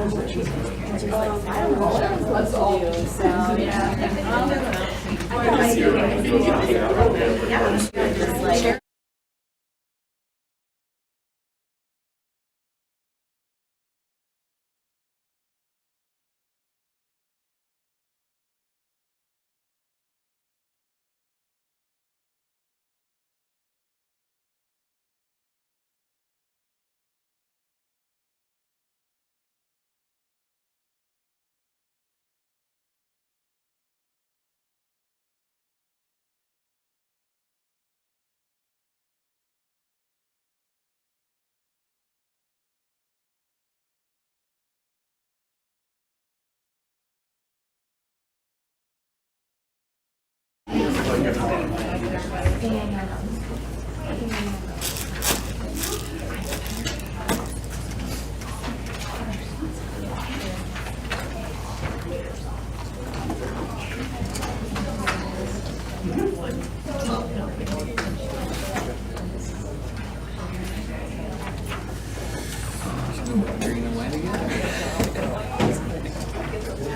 Let's all do. So, yeah.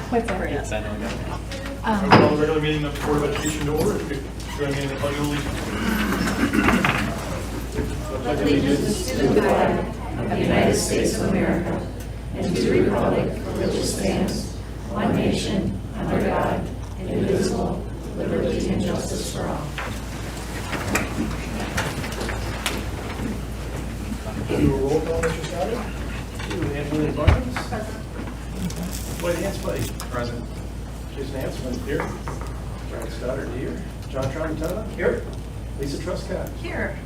What's that? Yes, I know. Call the regular meeting of the Board of Education to order. Join me in the pledge of allegiance. Pledge allegiance to the flag of the United States of America and to the republic for which it stands, one nation, under God, indivisible, with liberty and justice for all. Do a roll call, Mr. Stoddard. Anthony Barnes. White Hands, please. Present. Jason Hanson here. John Stoddard here. John Tramontana here. Lisa Truscott Here.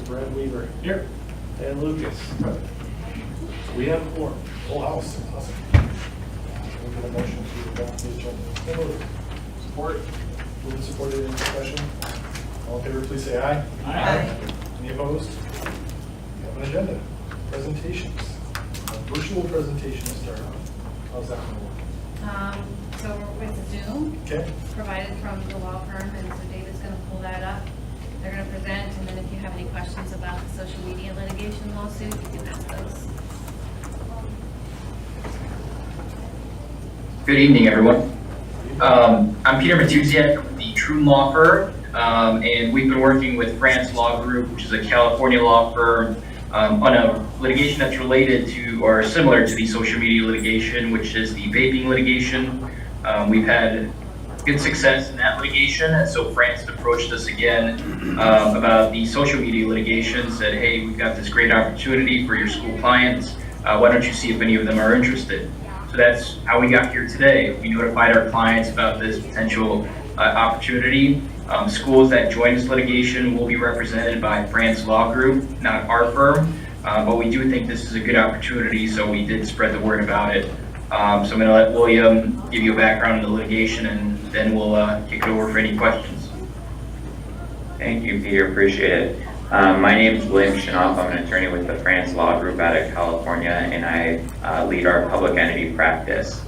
Brad Weaver here. And Lucas. Present. We have a quorum. Full house. Awesome. We'll get a motion to adopt the agenda. So moved. Support. Moved and supported. Any discussion? All in favor, please say aye. Aye. Any opposed? We have an agenda. Presentations. A virtual presentation to start off. How's that going to work? So with Zoom, Okay. provided from the law firm, and so David's going to pull that up. They're going to present, and then if you have any questions about the social media litigation lawsuit, you can ask those. Good evening, everyone. I'm Peter Matuziak with the True Law Firm, and we've been working with France Law Group, which is a California law firm, on a litigation that's related to or similar to the social media litigation, which is the vaping litigation. We've had good success in that litigation, and so France approached us again about the social media litigation, said, hey, we've got this great opportunity for your school clients. Why don't you see if any of them are interested? So that's how we got here today. We notified our clients about this potential opportunity. Schools that join this litigation will be represented by France Law Group, not our firm, but we do think this is a good opportunity, so we did spread the word about it. So I'm going to let William give you a background on the litigation, and then we'll kick it over for any questions. Thank you, Peter. Appreciate it. My name is William Shinoff. I'm an attorney with the France Law Group out of California, and I lead our public entity practice.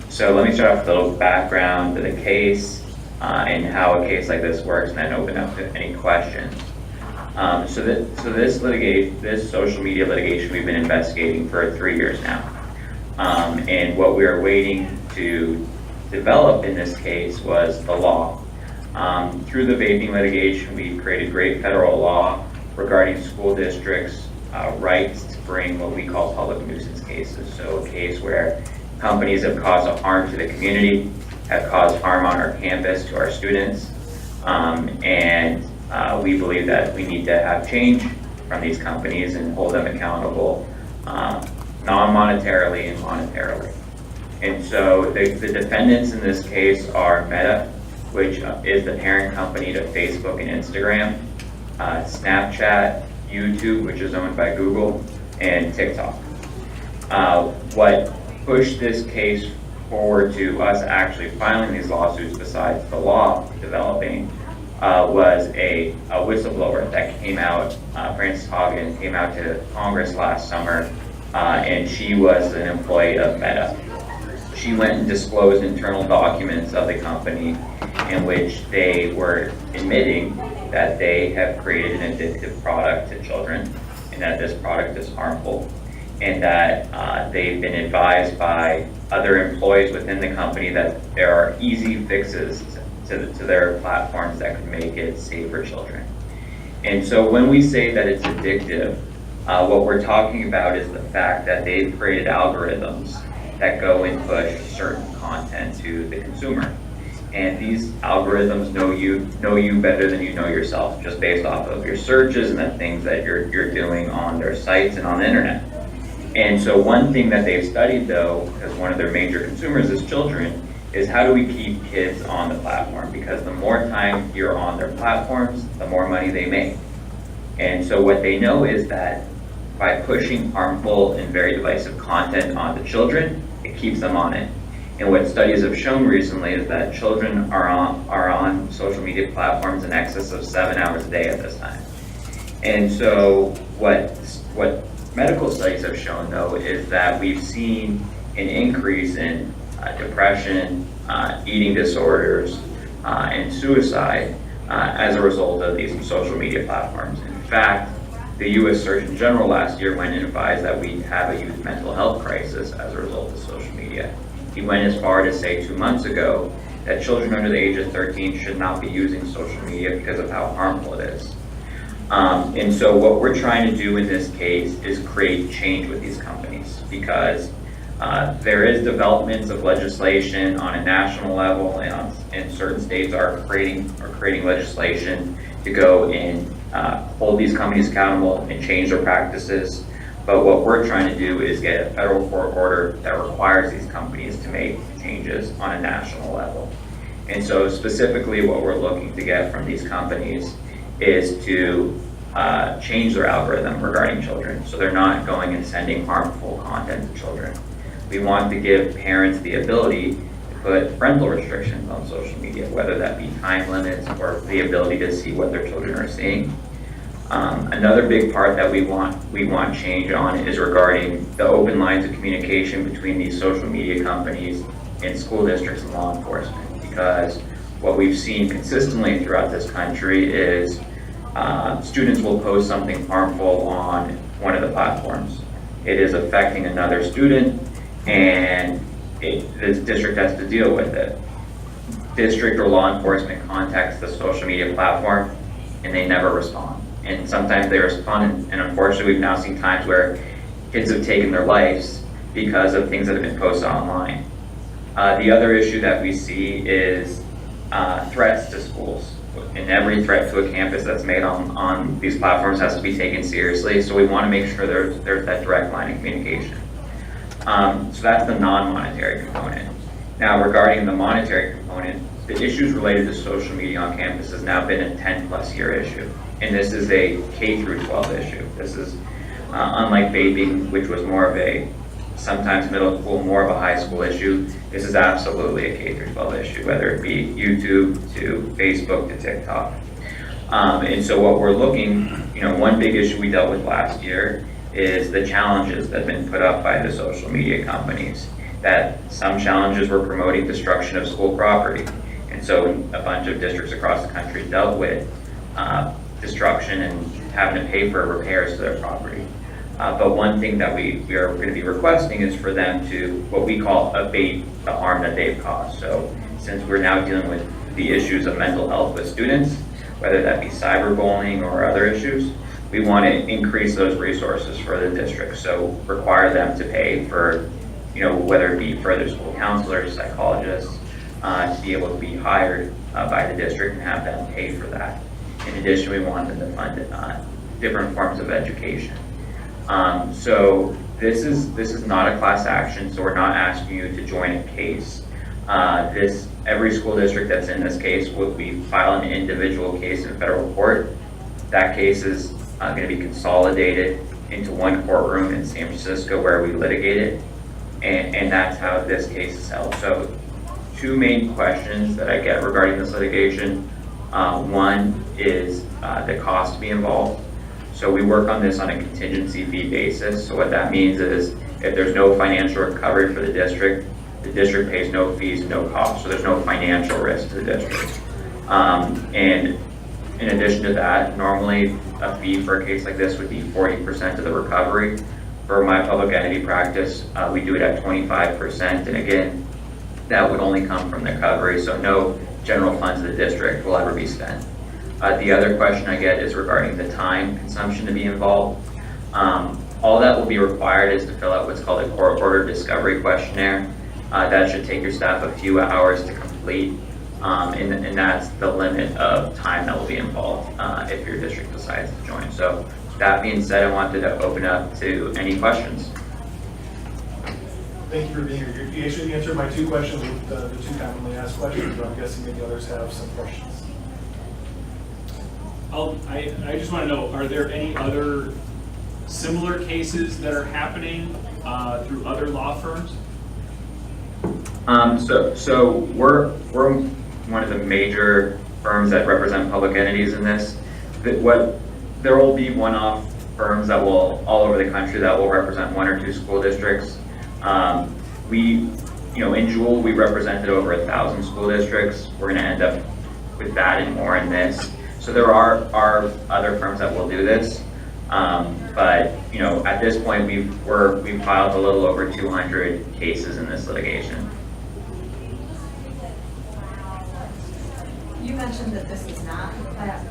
So let me start off with a little background to the case and how a case like this works, and then open up to any questions. So this social media litigation we've been investigating for 3 years now. And what we were waiting to develop in this case was the law. Through the vaping litigation, we created great federal law regarding school districts' rights to bring what we call public nuisance cases. So a case where companies have caused harm to the community, have caused harm on our campus to our students, and we believe that we need to have change from these companies and hold them accountable non-monetarily and monetarily. And so the defendants in this case are Meta, which is the parent company to Facebook and Instagram, Snapchat, YouTube, which is owned by Google, and TikTok. What pushed this case forward to us actually filing these lawsuits, besides the law developing, was a whistleblower that came out, Frances Haugen came out to Congress last summer, and she was an employee of Meta. She went and disclosed internal documents of the company in which they were admitting that they have created an addictive product to children and that this product is harmful. and that they've been advised by other employees within the company that there are easy fixes to their platforms that could make it safe for children. And so when we say that it's addictive, what we're talking about is the fact that they've created algorithms that go and push certain content to the consumer. And these algorithms know you better than you know yourself, just based off of your searches and the things that you're doing on their sites and on the internet. And so one thing that they've studied, though, because one of their major consumers is children, is how do we keep kids on the platform? Because the more time you're on their platforms, the more money they make. And so what they know is that by pushing harmful and very divisive content onto children, it keeps them on it. And what studies have shown recently is that children are on social media platforms in excess of 7 hours a day at this time. And so what medical studies have shown, though, is that we've seen an increase in depression, eating disorders, and suicide as a result of these social media platforms. In fact, the U.S. Surgeon General last year went and advised that we have a youth mental health crisis as a result of social media. He went as far to say 2 months ago that children under the age of 13 should not be using social media because of how harmful it is. And so what we're trying to do in this case is create change with these companies, because there is developments of legislation on a national level, and certain states are creating legislation to go and hold these companies accountable and change their practices. But what we're trying to do is get a federal court order that requires these companies to make changes on a national level. And so specifically what we're looking to get from these companies is to change their algorithm regarding children, so they're not going and sending harmful content to children. We want to give parents the ability to put parental restrictions on social media, whether that be time limits or the ability to see what their children are seeing. Another big part that we want change on is regarding the open lines of communication between these social media companies and school districts and law enforcement, because what we've seen consistently throughout this country is students will post something harmful on one of the platforms. It is affecting another student, and the district has to deal with it. District or law enforcement contacts the social media platform, and they never respond. And sometimes they respond, and unfortunately we've now seen times where kids have taken their lives because of things that have been posted online. The other issue that we see is threats to schools. And every threat to a campus that's made on these platforms has to be taken seriously, so we want to make sure there's that direct line of communication. So that's the non-monetary component. Now, regarding the monetary component, the issues related to social media on campus has now been a 10+ year issue. And this is a K through 12 issue. This is unlike vaping, which was more of a sometimes middle school, more of a high school issue. This is absolutely a K through 12 issue, whether it be YouTube to Facebook to TikTok. And so what we're looking, one big issue we dealt with last year is the challenges that have been put up by the social media companies. That some challenges were promoting destruction of school property. And so a bunch of districts across the country dealt with destruction and having to pay for repairs to their property. But one thing that we are going to be requesting is for them to, what we call, abate the harm that they've caused. So since we're now dealing with the issues of mental health with students, whether that be cyberbullying or other issues, we want to increase those resources for the district. So require them to pay for, whether it be further school counselors, psychologists, to be able to be hired by the district and have them pay for that. In addition, we want them to fund different forms of education. So this is not a class action, so we're not asking you to join a case. Every school district that's in this case will be filing an individual case in federal court. That case is going to be consolidated into one courtroom in San Francisco where we litigate it, and that's how this case is held. So two main questions that I get regarding this litigation. One is the cost to be involved. So we work on this on a contingency fee basis. So what that means is if there's no financial recovery for the district pays no fees, no costs. So there's no financial risk to the district. And in addition to that, normally a fee for a case like this would be 40% of the recovery. For my public entity practice, we do it at 25%, and again, that would only come from the recovery, so no general funds of the district will ever be spent. The other question I get is regarding the time consumption to be involved. All that will be required is to fill out what's called a court order discovery questionnaire. That should take your staff a few hours to complete, and that's the limit of time that will be involved if your district decides to join. So that being said, I wanted to open up to any questions. Thank you for being here. You actually answered my two questions with the two commonly asked questions, but I'm guessing maybe others have some questions. I just want to know, are there any other similar cases that are happening through other law firms? So we're one of the major firms that represent public entities in this. There will be one-off firms that will, all over the country, that will represent 1 or 2 school districts. In Jewel, we represented over 1,000 school districts. We're going to end up with that and more in this. So there are other firms that will do this. But at this point, we've filed a little over 200 cases in this litigation. You mentioned that this is not a class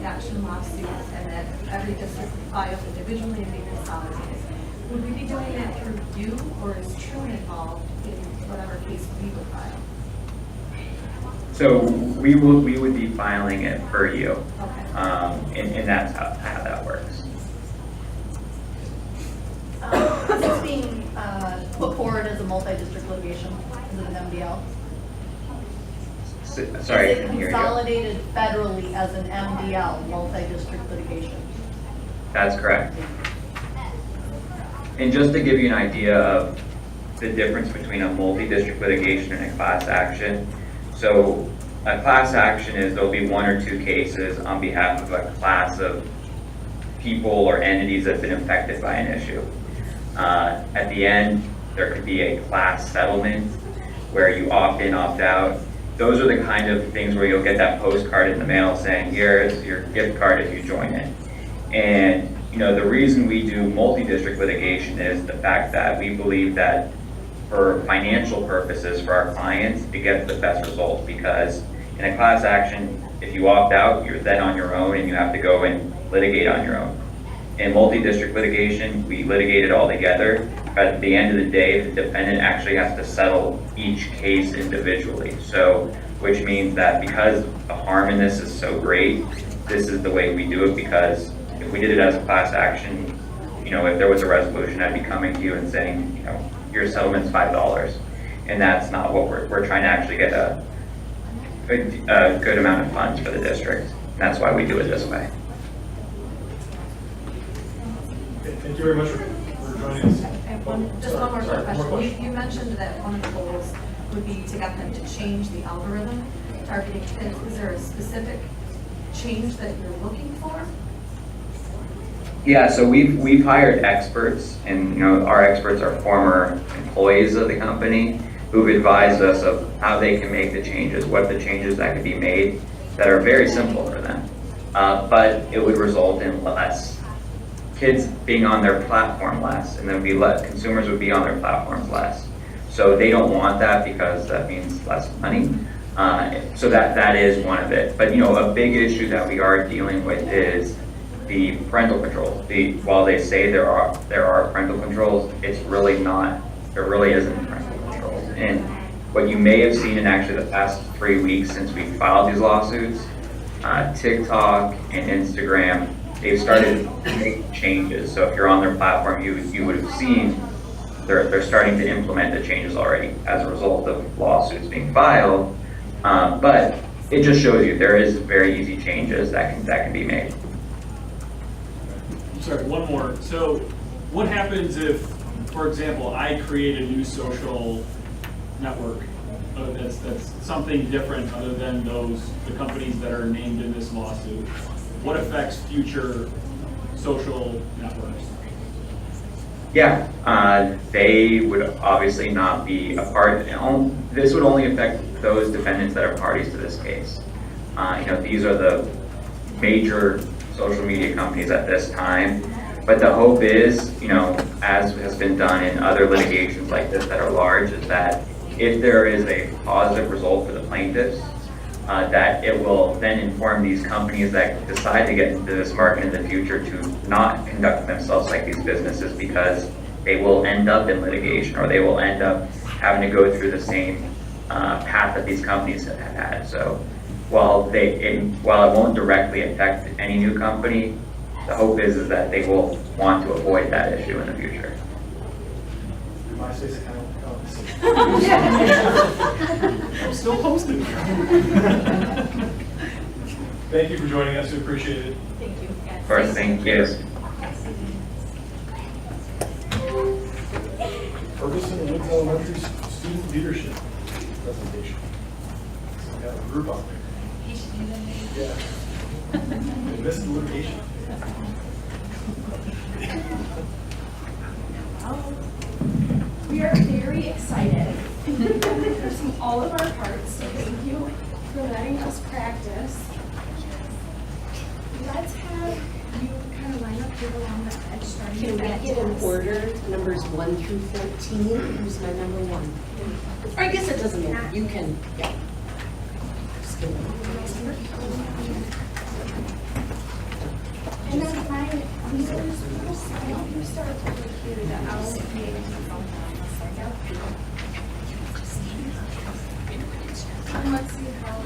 action lawsuit and that every district files individually and be consolidated. Would we be doing that through you, or is True involved in whatever case we would file? So we would be filing it for you, Okay. and that's how that works. Is this being put forward as a multi-district litigation? Is it an MDL? Sorry, I Is it couldn't hear you. consolidated federally as an MDL, multi-district litigation? That's correct. And just to give you an idea of the difference between a multi-district litigation and a class action. So a class action is there'll be 1 or 2 cases on behalf of a class of people or entities that have been affected by an issue. At the end, there could be a class settlement where you opt in, opt out. Those are the kind of things where you'll get that postcard in the mail saying, here's your gift card if you join it. And the reason we do multi-district litigation is the fact that we believe that for financial purposes for our clients, it gets the best results, because in a class action, if you opt out, you're then on your own and you have to go and litigate on your own. In multi-district litigation, we litigate it all together, but at the end of the day, the defendant actually has to settle each case individually. So, which means that because the harm in this is so great, this is the way we do it, because if we did it as a class action, if there was a resolution, I'd be coming to you and saying, your settlement's $5. And that's not what we're trying to actually get a good amount of funds for the district. That's why we do it this way. Okay, thank you very much for joining us. Just one more Sorry, question. You mentioned that one of the goals would be to get them to change the algorithm targeting kids. Is there a specific change that you're looking for? Yeah, so we've hired experts, and our experts are former employees of the company who've advised us of how they can make the changes, what the changes that could be made that are very simple for them, but it would result in less kids being on their platform less, and then consumers would be on their platforms less. So they don't want that because that means less money. So that is one of it. But a big issue that we are dealing with is the parental controls. While they say there are parental controls, it's really not. There really isn't parental controls. And what you may have seen in actually the past 3 weeks since we filed these lawsuits, TikTok and Instagram, they've started to make changes. So if you're on their platform, you would have seen they're starting to implement the changes already as a result of lawsuits being filed. But it just shows you there is very easy changes that can be made. Sorry, one more. So what happens if, for example, I create a new social network that's something different other than the companies that are named in this lawsuit? What affects future social networks? Yeah, they would obviously not be a part. This would only affect those defendants that are parties to this case. These are the major social media companies at this time. But the hope is, you know, as has been done in other litigations like this that are large, is that if there is a positive result for the plaintiffs, that it will then inform these companies that decide to get into this market in the future to not conduct themselves like these businesses, because they will end up in litigation, or they will end up having to go through the same path that these companies have had. So while it won't directly affect any new company, the hope is that they will want to avoid that issue in the future. My say I'm still hosting. Thank you for joining us. We appreciate it. Thank you. Of course, thank you. Ferguson and Woods Elementary Student Leadership Presentation. So we have a group out there. Yeah. They missed the litigation. We are very excited from all of our parts, so thank you for letting us practice. Let's have you kind of line up here along the edge, starting Can at we get in order, numbers 1 through 14? Who's my number 1? Or I guess it doesn't matter. You can, yeah. Just kidding. And then my leaders first, I hope you start over here, the L, A, and let's see how.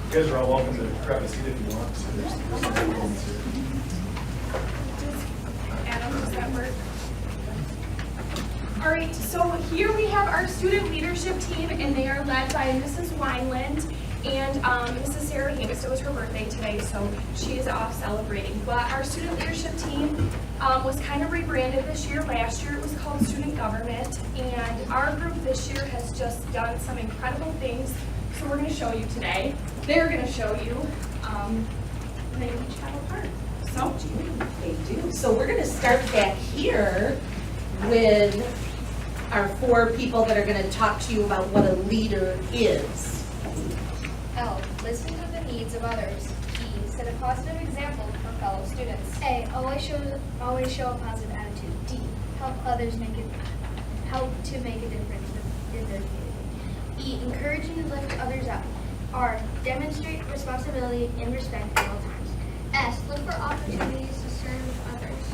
You guys are all welcome to grab a seat if you want. So there's some ones here. Adam, does that work? All right, so here we have our student leadership team, and they are led by Mrs. Wineland and Mrs. Sarah Hamus. It was her birthday today, so she is off celebrating. But our student leadership team was kind of rebranded this year. Last year it was called Student Government, and our group this year has just done some incredible things. So we're going to show you today. They're going to show you. And they each have a part. So, They do. So we're going to start back here with our 4 people that are going to talk to you about what a leader is. L. Listen to the needs of others. E. Set a positive example for fellow students. A. Always show a positive attitude. D. Help to make a difference in their community. E. Encourage and lift others up. R. Demonstrate responsibility and respect at all times. S. Look for opportunities to serve others.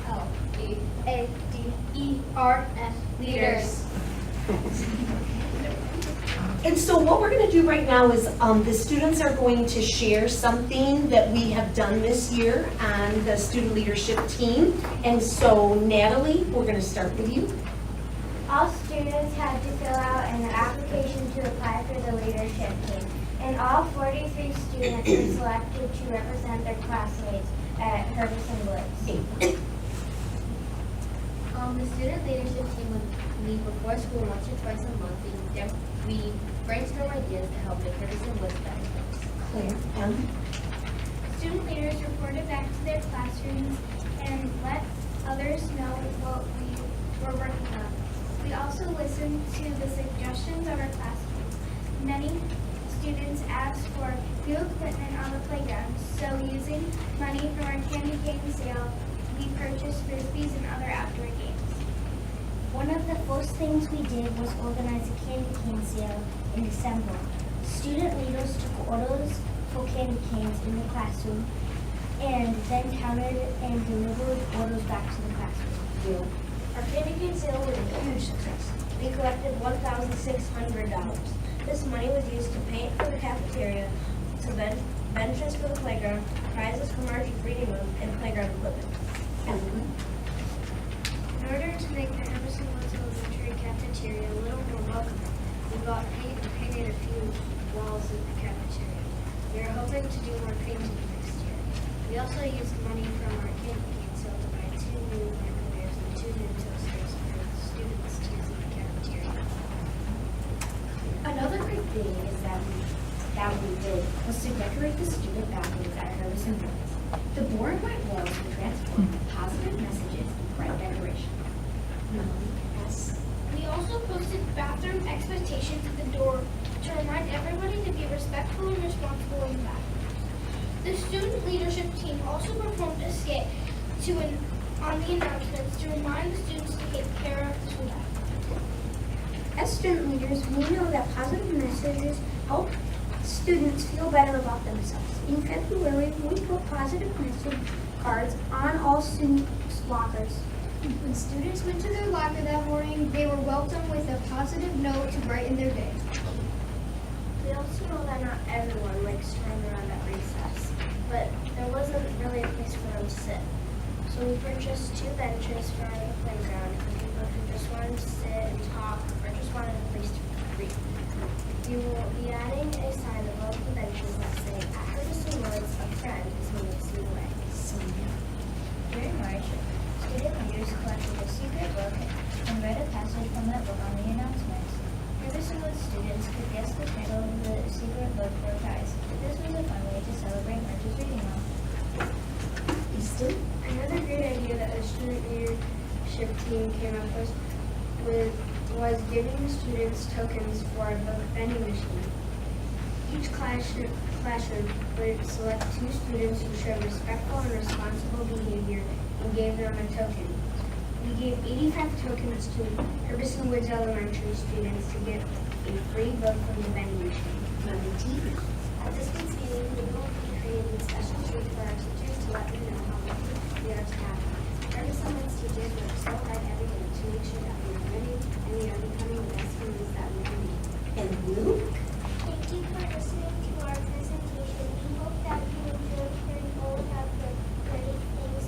L. E. A. D. E. R. S. Leaders. And so what we're going to do right now is the students are going to share something that we have done this year on the student leadership team. And so Natalie, we're going to start with you. All students had to fill out an application to apply for the leadership team, and all 43 students were selected to represent their classmates at Ferguson Woods. The student leadership team would meet before school once or twice a month. We brainstorm ideas to help make Ferguson Woods better place. Claire, Student leaders reported back to their classrooms and let others know what we were working on. We also listened to the suggestions of our classmates. Many students asked for new equipment on the playground, so using money from our candy cane sale, we purchased frisbees and other outdoor games. One of the first things we did was organize a candy cane sale in December. Student leaders took orders for candy canes in the classroom and then counted and delivered orders back to the classroom. Our candy cane sale was a huge success. We collected $1,600. This money was used to paint for the cafeteria, to benches for the playground, prizes from our reading room, and playground equipment. In order to make the Ferguson Woods Elementary cafeteria a little more welcoming, we bought paint and painted a few walls in the cafeteria. We are hoping to do more painting next year. We also used money from our candy cane sale to buy 2 new microwaves and 2 new toasters for the students to use in the cafeteria. another great thing is that we did was to decorate the student bathrooms at Ferguson Woods. The board white walls were transformed with positive messages and right direction. Yes. We also posted bathroom expectations at the door to remind everybody to be respectful and responsible in the bathroom. The student leadership team also performed a skit on the announcements to remind the students to take care of the school bathroom. As student leaders, we know that positive messages help students feel better about themselves. In February, we put positive message cards on all students' lockers. When students went to their locker that morning, they were welcomed with a positive note to brighten their day. We also know that not everyone likes to run around at recess, but there wasn't really a place for them to sit. So we purchased 2 benches for the playground for people who just wanted to sit and talk or just wanted a place to read. We will be adding a sign above the benches that say, "I heard some words, a friend is moving us away." During March, student leaders collected a secret book and read a passage from that book on the announcements. Riverside students could guess the title of the secret book for a prize. This was a fun way to celebrate March's reading month. Another great idea that the student leadership team came up with was giving the students tokens for a book vending machine. Each classroom would select 2 students who showed respectful and responsible behavior and gave them a token. We gave 85 tokens to Herbison Woods Elementary students to get a free book from the vending machine. At this week's meeting, we will be creating a special treat for our teachers to let them know how lucky we are to have them. Herbison Woods teachers work so hard every day to make sure that we are ready and we are becoming the best humans that we can be. And Luke? Thank you for listening to our presentation. We hope that you enjoyed hearing all about the great things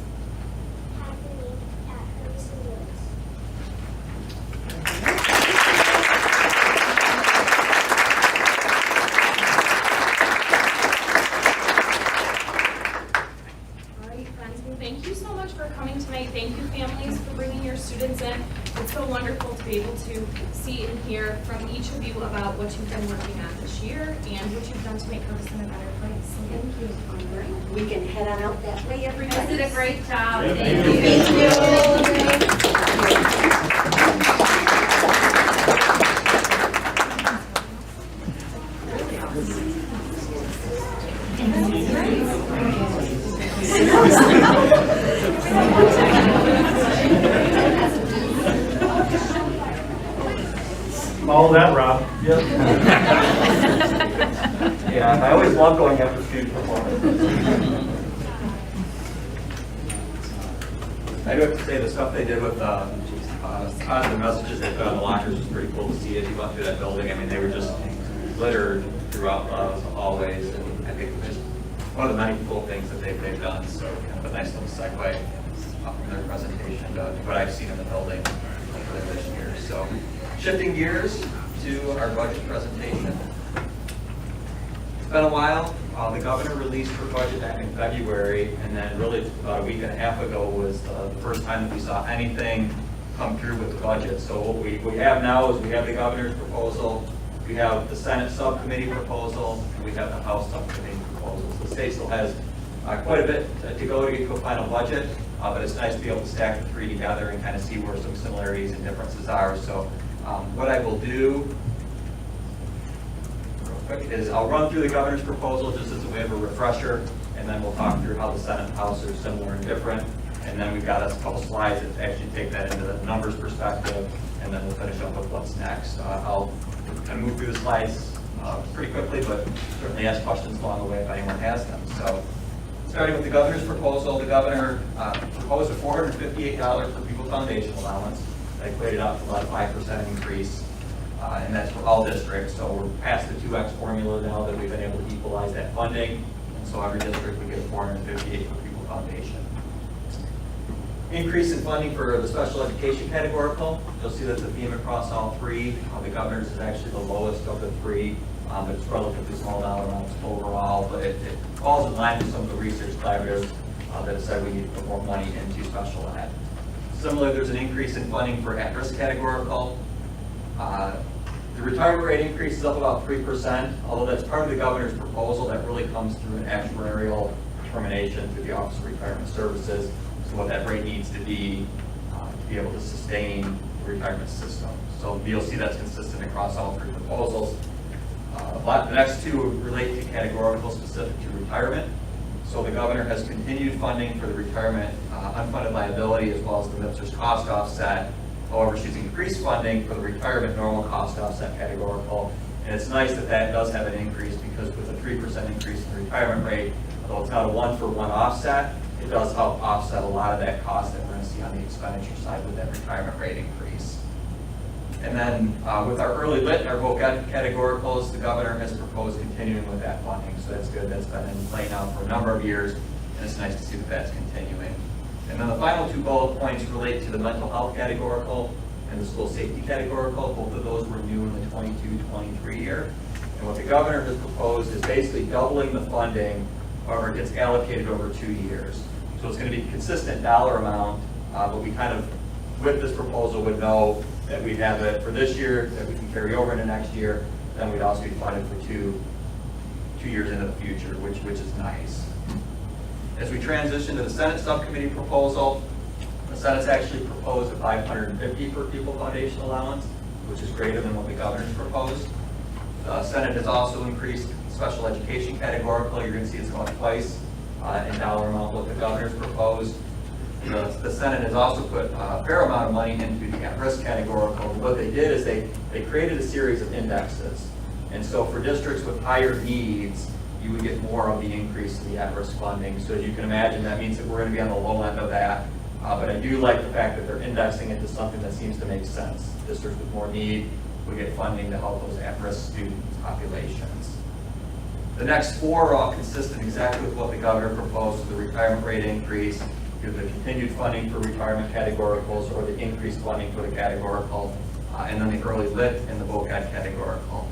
happening at Herbison Woods. All right, friends, well, thank you so much for coming tonight. Thank you, families, for bringing your students in. It's so wonderful to be able to see and hear from each of you about what you've been working on this year and what you've done to make Herbison a better place. Thank you. All right. We can head on out that way, You everybody. guys did a great job. Yeah, Thank thank you. Follow that, Rob. Yep. Yeah, I always love going after student performance. I do have to say, the stuff they did with positive messages they put on the lockers was pretty cool to see as you went through that building. I mean, they were just littered throughout the hallways, and I think it's one of the many cool things that they've done. So kind of a nice little segue from their presentation to what I've seen in the building for this year. So shifting gears to our budget presentation. It's been a while. The governor released her budget back in February, and then really about a week and a half ago was the first time that we saw anything come through with the budget. So what we have now is we have the governor's proposal, we have the Senate subcommittee proposal, and we have the House subcommittee proposals. The state still has quite a bit to go to get to a final budget, but it's nice to be able to stack the 3 together and kind of see where some similarities and differences are. So what I will do is I'll run through the governor's proposal just as a way of a refresher, and then we'll talk through how the Senate and House are similar and different. And then we've got a couple slides that actually take that into the numbers perspective, and then we'll finish up with what's next. I'll kind of move through the slides pretty quickly, but certainly ask questions along the way if anyone has them. So starting with the governor's proposal, the governor proposed a $458 per pupil foundation allowance. That equated out to about a 5% increase. And that's for all districts. So we're past the 2X formula now that we've been able to equalize that funding. And so every district would get 458 per pupil foundation. Increase in funding for the special education categorical. You'll see that the theme across all 3. The governor's is actually the lowest of the 3. It's relatively small dollar amounts overall, but it falls in line with some of the research collaboratives that have said we need to put more money into special ed. Similarly, there's an increase in funding for at-risk categorical. The retirement rate increase is up about 3%, although that's part of the governor's proposal. That really comes through an actuarial determination through the Office of Retirement Services. So what that rate needs to be be able to sustain the retirement system. So you'll see that's consistent across all three proposals. The next two relate to categorical specific to retirement. So the governor has continued funding for the retirement unfunded liability as well as the MIPSR's cost offset. However, she's increased funding for the retirement normal cost offset categorical. And it's nice that that does have an increase because with a 3% increase in the retirement rate, although it's not a one-for-one offset, it does help offset a lot of that cost that we're going to see on the expenditure side with that retirement rate increase. And then with our early lit and our voc ed categoricals, the governor has proposed continuing with that funding. So that's good. That's been in play now for a number of years, and it's nice to see that that's continuing. And then the final two bullet points relate to the mental health categorical and the school safety categorical. Both of those were new in the 22-23 year. And what the governor has proposed is basically doubling the funding, however, it gets allocated over 2 years. So it's going to be a consistent dollar amount, but we kind of, with this proposal, would know that we have it for this year, that we can carry over into next year, then we'd also be funded for two years into the future, which is nice. As we transition to the Senate subcommittee proposal, the Senate's actually proposed a $550 per pupil foundation allowance, which is greater than what the governor's proposed. The Senate has also increased special education categorical. You're going to see it's going twice in dollar amount what the governor's proposed. The Senate has also put a fair amount of money into the at-risk categorical. What they did is they created a series of indexes. And so for districts with higher needs, you would get more of the increase in the at-risk funding. So as you can imagine, that means that we're going to be on the low end of that. But I do like the fact that they're indexing it to something that seems to make sense. Districts with more need would get funding to help those at-risk student populations. The next four are all consistent exactly with what the governor proposed for the retirement rate increase, the continued funding for retirement categoricals or the increased funding for the categorical, and then the early lit and the voc ed categorical.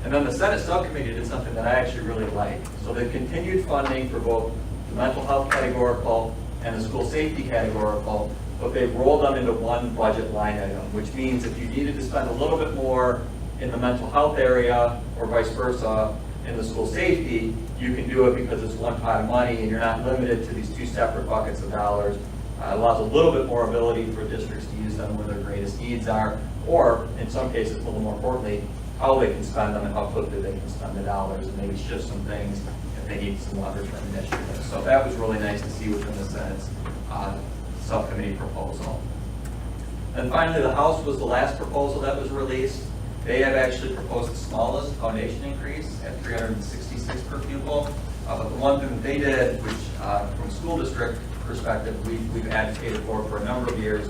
And then the Senate subcommittee did something that I actually really like. So they continued funding for both the mental health categorical and the school safety categorical, but they've rolled them into one budget line item, which means if you needed to spend a little bit more in the mental health area or vice versa in the school safety, you can do it because it's one pot of money and you're not limited to these two separate buckets of dollars. It allows a little bit more ability for districts to use them where their greatest needs are, or in some cases, a little more importantly, how they can spend them and how quickly they can spend the dollars and maybe shift some things if they need some longer term initiatives. So that was really nice to see within the Senate's subcommittee proposal. And finally, the House was the last proposal that was released. They have actually proposed the smallest foundation increase at $366 per pupil. But the one thing that they did, which from a school district perspective, we've advocated for a number of years,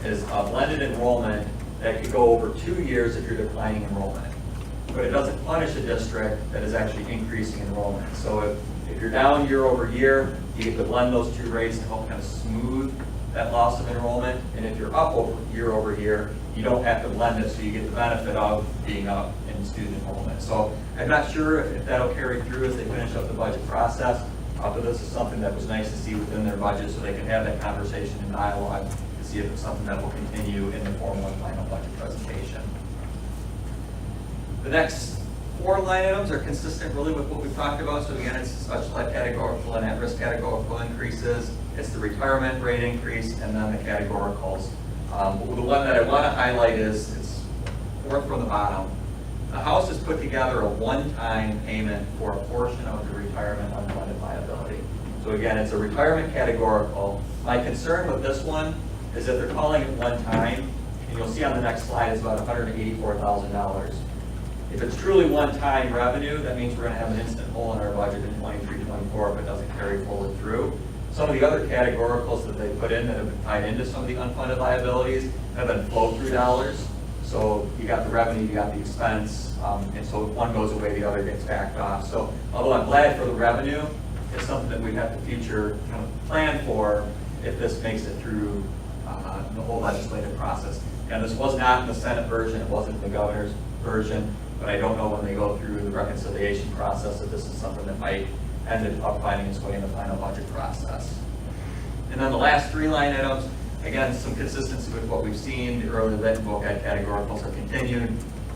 is a blended enrollment that could go over 2 years if you're declining enrollment. But it doesn't punish a district that is actually increasing enrollment. So if you're down year over year, you get to blend those two rates to help kind of smooth that loss of enrollment. And if you're up over year, you don't have to blend it, so you get the benefit of being up in student enrollment. So I'm not sure if that'll carry through as they finish up the budget process, but this is something that was nice to see within their budget so they can have that conversation and dialogue to see if it's something that will continue in the formal and final budget presentation. The next four line items are consistent really with what we've talked about. So again, it's special ed categorical and at-risk categorical increases. It's the retirement rate increase and then the categoricals. The one that I want to highlight is, it's fourth from the bottom. The House has put together a one-time payment for a portion of the retirement unfunded liability. So again, it's a retirement categorical. My concern with this one is that they're calling it one time, and you'll see on the next slide it's about $184,000. If it's truly one-time revenue, that means we're going to have an instant hole in our budget in 23-24 if it doesn't carry fully through. Some of the other categoricals that they put in that have been tied into some of the unfunded liabilities have been flow-through dollars. So you got the revenue, you got the expense, and so if one goes away, the other gets backed off. So although I'm glad for the revenue, it's something that we have to future kind of plan for if this makes it through the whole legislative process. And this was not in the Senate version, it wasn't in the governor's version, but I don't know when they go through the reconciliation process if this is something that might end up finding its way in the final budget process. And then the last three line items, again, some consistency with what we've seen. The early lit and voc ed categoricals are continued.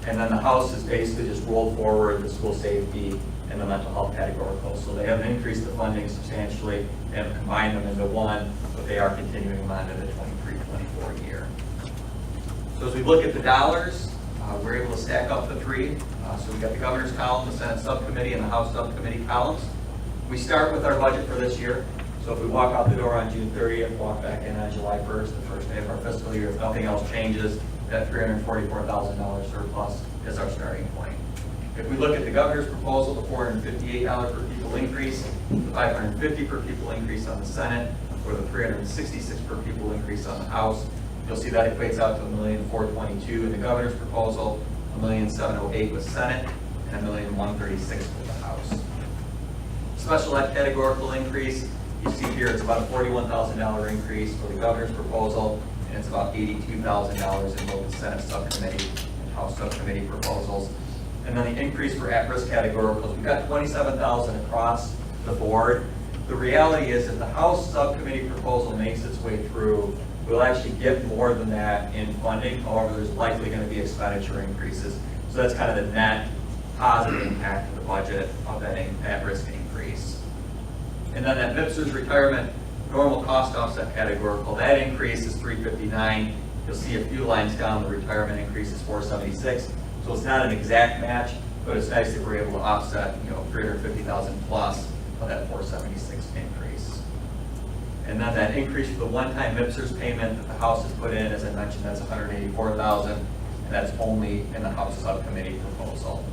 And then the House has basically just rolled forward the school safety and the mental health categoricals. So they haven't increased the funding substantially. They haven't combined them into one, but they are continuing them on to the 23-24 year. So as we look at the dollars, we're able to stack up the three. So we've got the governor's column, the Senate subcommittee, and the House subcommittee columns. We start with our budget for this year. So if we walk out the door on June 30th, walk back in on July 1st, the first day of our fiscal year, if nothing else changes, that $344,000 surplus is our starting point. If we look at the governor's proposal, the $458 per pupil increase, the $550 per pupil increase on the Senate, or the $366 per pupil increase on the House, you'll see that equates out to $1,422,000 in the governor's proposal, $1,708,000 with Senate, and $1,136,000 with the House. Special ed categorical increase, you see here it's about a $41,000 increase for the governor's proposal, and it's about $82,000 in both the Senate subcommittee and House subcommittee proposals. And then the increase for at-risk categoricals, we've got $27,000 across the board. The reality is if the House subcommittee proposal makes its way through, we'll actually get more than that in funding. However, there's likely going to be expenditure increases. So that's kind of the net positive impact of the budget of that at-risk increase. And then that MIPSR's retirement normal cost offset categorical, that increase is $359. You'll see a few lines down, the retirement increase is $476. So it's not an exact match, but it's nice that we're able to offset, $350,000 plus of that $476 increase. And then that increase for the one-time MIPSR's payment that the House has put in, as I mentioned, that's $184,000, and that's only in the House subcommittee proposal.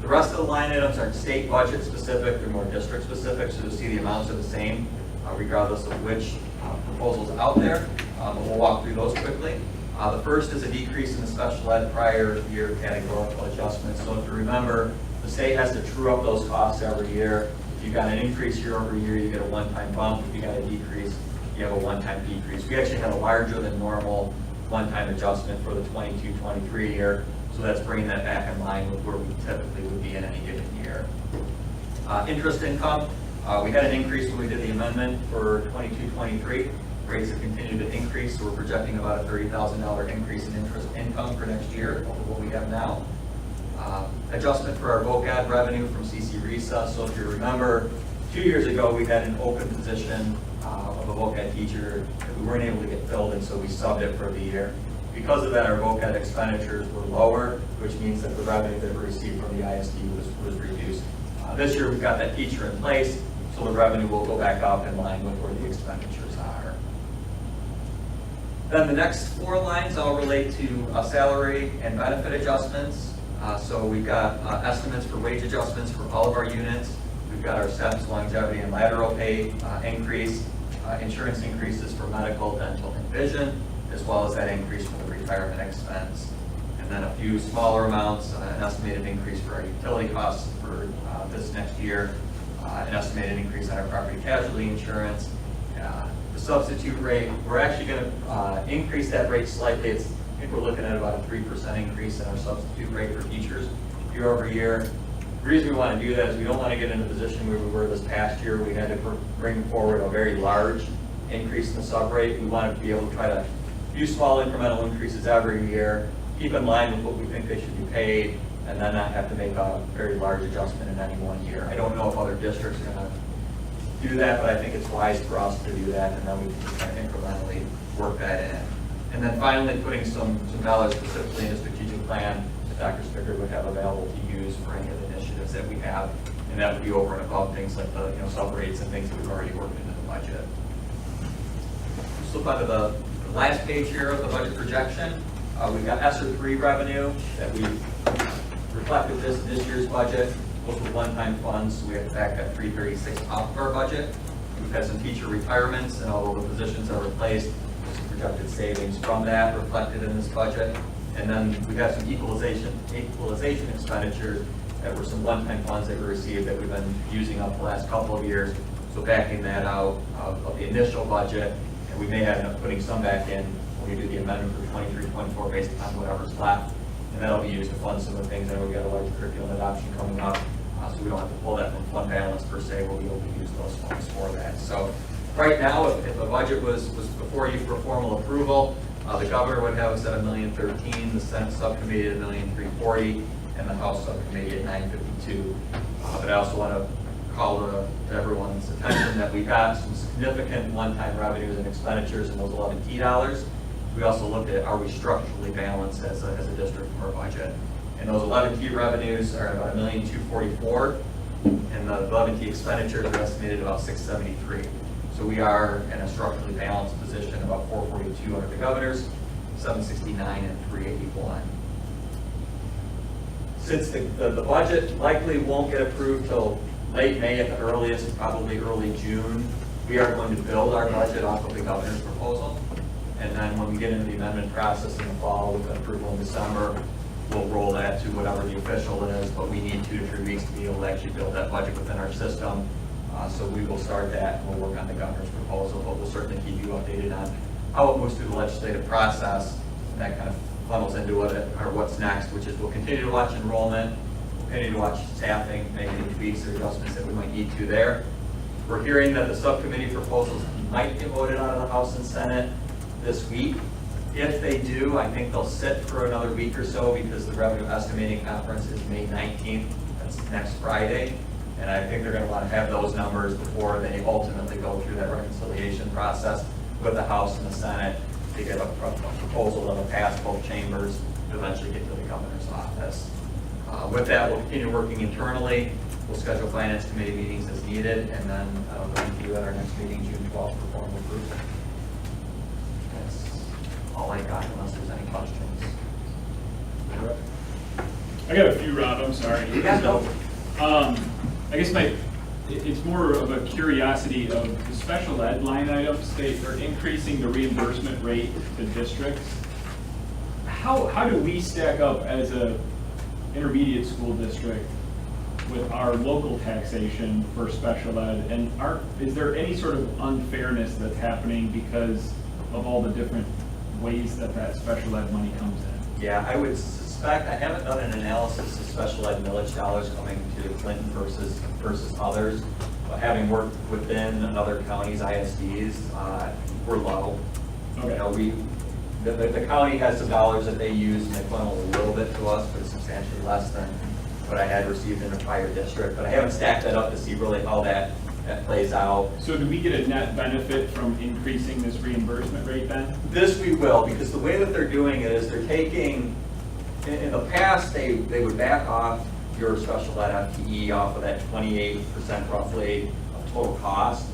The rest of the line items are state budget specific, they're more district specific, so you'll see the amounts are the same, regardless of which proposal's out there, but we'll walk through those quickly. The first is a decrease in the special ed prior year categorical adjustments. So if you remember, the state has to true up those costs every year. If you've got an increase year over year, you get a one-time bump. If you got a decrease, you have a one-time decrease. We actually had a larger than normal one-time adjustment for the 22-23 year. So that's bringing that back in line with where we typically would be in any given year. Interest income, we had an increase when we did the amendment for 22-23. Rates have continued to increase, so we're projecting about a $30,000 increase in interest income for next year over what we have now. Adjustment for our VOCAD revenue from CC Recess. So if you remember, 2 years ago we had an open position of a VOCAD teacher that we weren't able to get filled, and so we subbed it for the year. Because of that, our VOCAD expenditures were lower, which means that the revenue that we received from the ISD was reduced. This year we've got that teacher in place, so the revenue will go back up in line with where the expenditures are. Then the next four lines all relate to salary and benefit adjustments. So we've got estimates for wage adjustments for all of our units. We've got our STEPS, longevity, and lateral pay increase, insurance increases for medical, dental, and vision, as well as that increase for the retirement expense. And then a few smaller amounts, an estimated increase for our utility costs for this next year, an estimated increase on our property casualty insurance. The substitute rate, we're actually going to increase that rate slightly. I think we're looking at about a 3% increase in our substitute rate for teachers year over year. The reason we want to do that is we don't want to get in a position where we were this past year. We had to bring forward a very large increase in the sub rate. We want to be able to try to do small incremental increases every year, keep in line with what we think they should be paid, and then not have to make a very large adjustment in any one year. I don't know if other districts are going to do that, but I think it's wise for us to do that, and then we can kind of incrementally work that in. And then finally, putting some dollars specifically in a strategic plan that Dr. Spicker would have available to use for any of the initiatives that we have, and that would be over and above things like the sub rates and things that we've already worked into the budget. Just look onto the last page here of the budget projection. We've got ESSER 3 revenue that we reflected this year's budget. Those were one-time funds, so we have to back that 336 off of our budget. We've had some teacher retirements, and although the positions are replaced, there's some projected savings from that reflected in this budget. And then we've got some equalization expenditures that were some one-time funds that we received that we've been using up the last couple of years. So backing that out of the initial budget, and we may end up putting some back in when we do the amendment for 23-24 based upon whatever's left. And that'll be used to fund some of the things. I know we've got a large curriculum adoption coming up, so we don't have to pull that from fund balance per se. We'll be able to use those funds for that. So right now, if the budget was before you for formal approval, the governor would have us at $1,013,000, the Senate subcommittee at $1,340,000, and the House subcommittee at $952,000. But I also want to call to everyone's attention that we got some significant one-time revenues and expenditures in those 11T dollars. We also looked at, are we structurally balanced as a district from our budget? And those 11T revenues are about $1,244,000, and the 11T expenditures are estimated about $673,000. So we are in a structurally balanced position, about $442 under the governor's, $769 and $381. Since the budget likely won't get approved till late May at the earliest, probably early June, we are going to build our budget off of the governor's proposal. And then when we get into the amendment process in the fall with approval in December, we'll roll that to whatever the official is, but we need 2 to 3 weeks to be able to actually build that budget within our system. So we will start that, and we'll work on the governor's proposal, but we'll certainly keep you updated on how it moves through the legislative process. And that kind of funnels into what's next, which is we'll continue to watch enrollment, we'll continue to watch staffing, make any tweaks or adjustments that we might need to there. We're hearing that the subcommittee proposals might get voted out of the House and Senate this week. If they do, I think they'll sit for another week or so because the revenue estimating conference is May 19th. That's next Friday. And I think they're going to want to have those numbers before they ultimately go through that reconciliation process with the House and the Senate to get a proposal that will pass both chambers to eventually get to the governor's office. With that, we'll continue working internally. We'll schedule finance committee meetings as needed, and then we'll meet you at our next meeting, June 12th, for formal approval. That's all I got, unless there's any questions. I got a few, Rob, I'm sorry. Yeah, no. I guess it's more of a curiosity of the special ed line items. They're increasing the reimbursement rate to districts. How do we stack up as a intermediate school district with our local taxation for special ed? And is there any sort of unfairness that's happening because of all the different ways that special ed money comes in? Yeah, I would suspect, I haven't done an analysis of special ed millage dollars coming to Clinton versus others, but having worked within other counties, ISDs, we're low. Okay. You know, the county has some dollars that they use, and they funnel a little bit to us, but it's substantially less than what I had received in a prior district. But I haven't stacked that up to see really how that plays out. So do we get a net benefit from increasing this reimbursement rate then? This we will, because the way that they're doing it is they're taking, in the past, they would back off your special ed FTE off of that 28% roughly of total cost.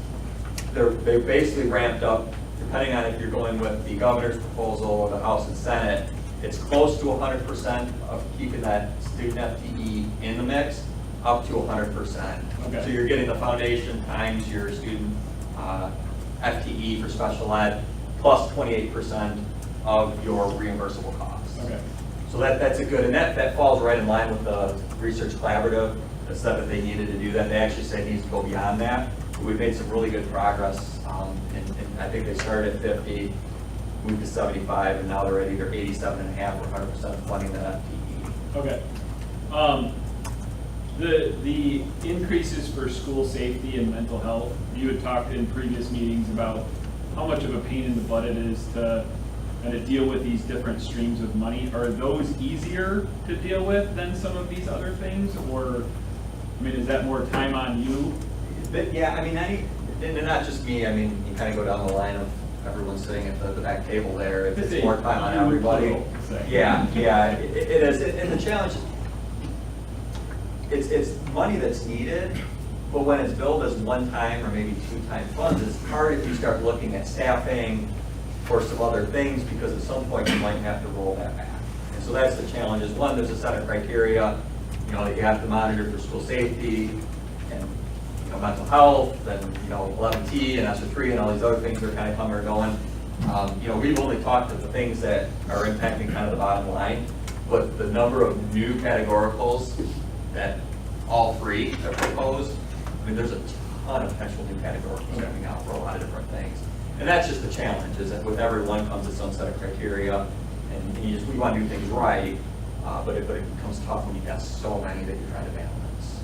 They're basically ramped up, depending on if you're going with the governor's proposal or the House and Senate, it's close to 100% of keeping that student FTE in the mix, up to 100%. Okay. So you're getting the foundation times your student FTE for special ed, plus 28% of your reimbursable costs. Okay. So that's a good, and that falls right in line with the research collaborative that said that they needed to do that. They actually said it needs to go beyond that. We've made some really good progress, and I think they started at 50, moved to 75, and now they're at either 87.5 or 100% funding that FTE. Okay. The increases for school safety and mental health, you had talked in previous meetings about how much of a pain in the butt it is to deal with these different streams of money. Are those easier to deal with than some of these other things? Or, I mean, is that more time on you? But yeah, I mean, and not just me, I mean, you kind of go down the line of everyone sitting at the back table there. It's more time on everybody. Yeah, it is. And the challenge is, it's money that's needed, but when it's billed as one-time or maybe two-time funds, it's hard if you start looking at staffing or some other things, because at some point you might have to roll that back. And so that's the challenge. Is one, there's a set of criteria, that you have to monitor for school safety and mental health, and 11T and ESSER 3 and all these other things are kind of coming or going. We've only talked to the things that are impacting kind of the bottom line, but the number of new categoricals that all three are proposed, I mean, there's a ton of potential new categoricals coming out for a lot of different things. And that's just the challenge, is that with every one comes with some set of criteria, and we want to do things right, but it becomes tough when you've got so many that you're trying to balance.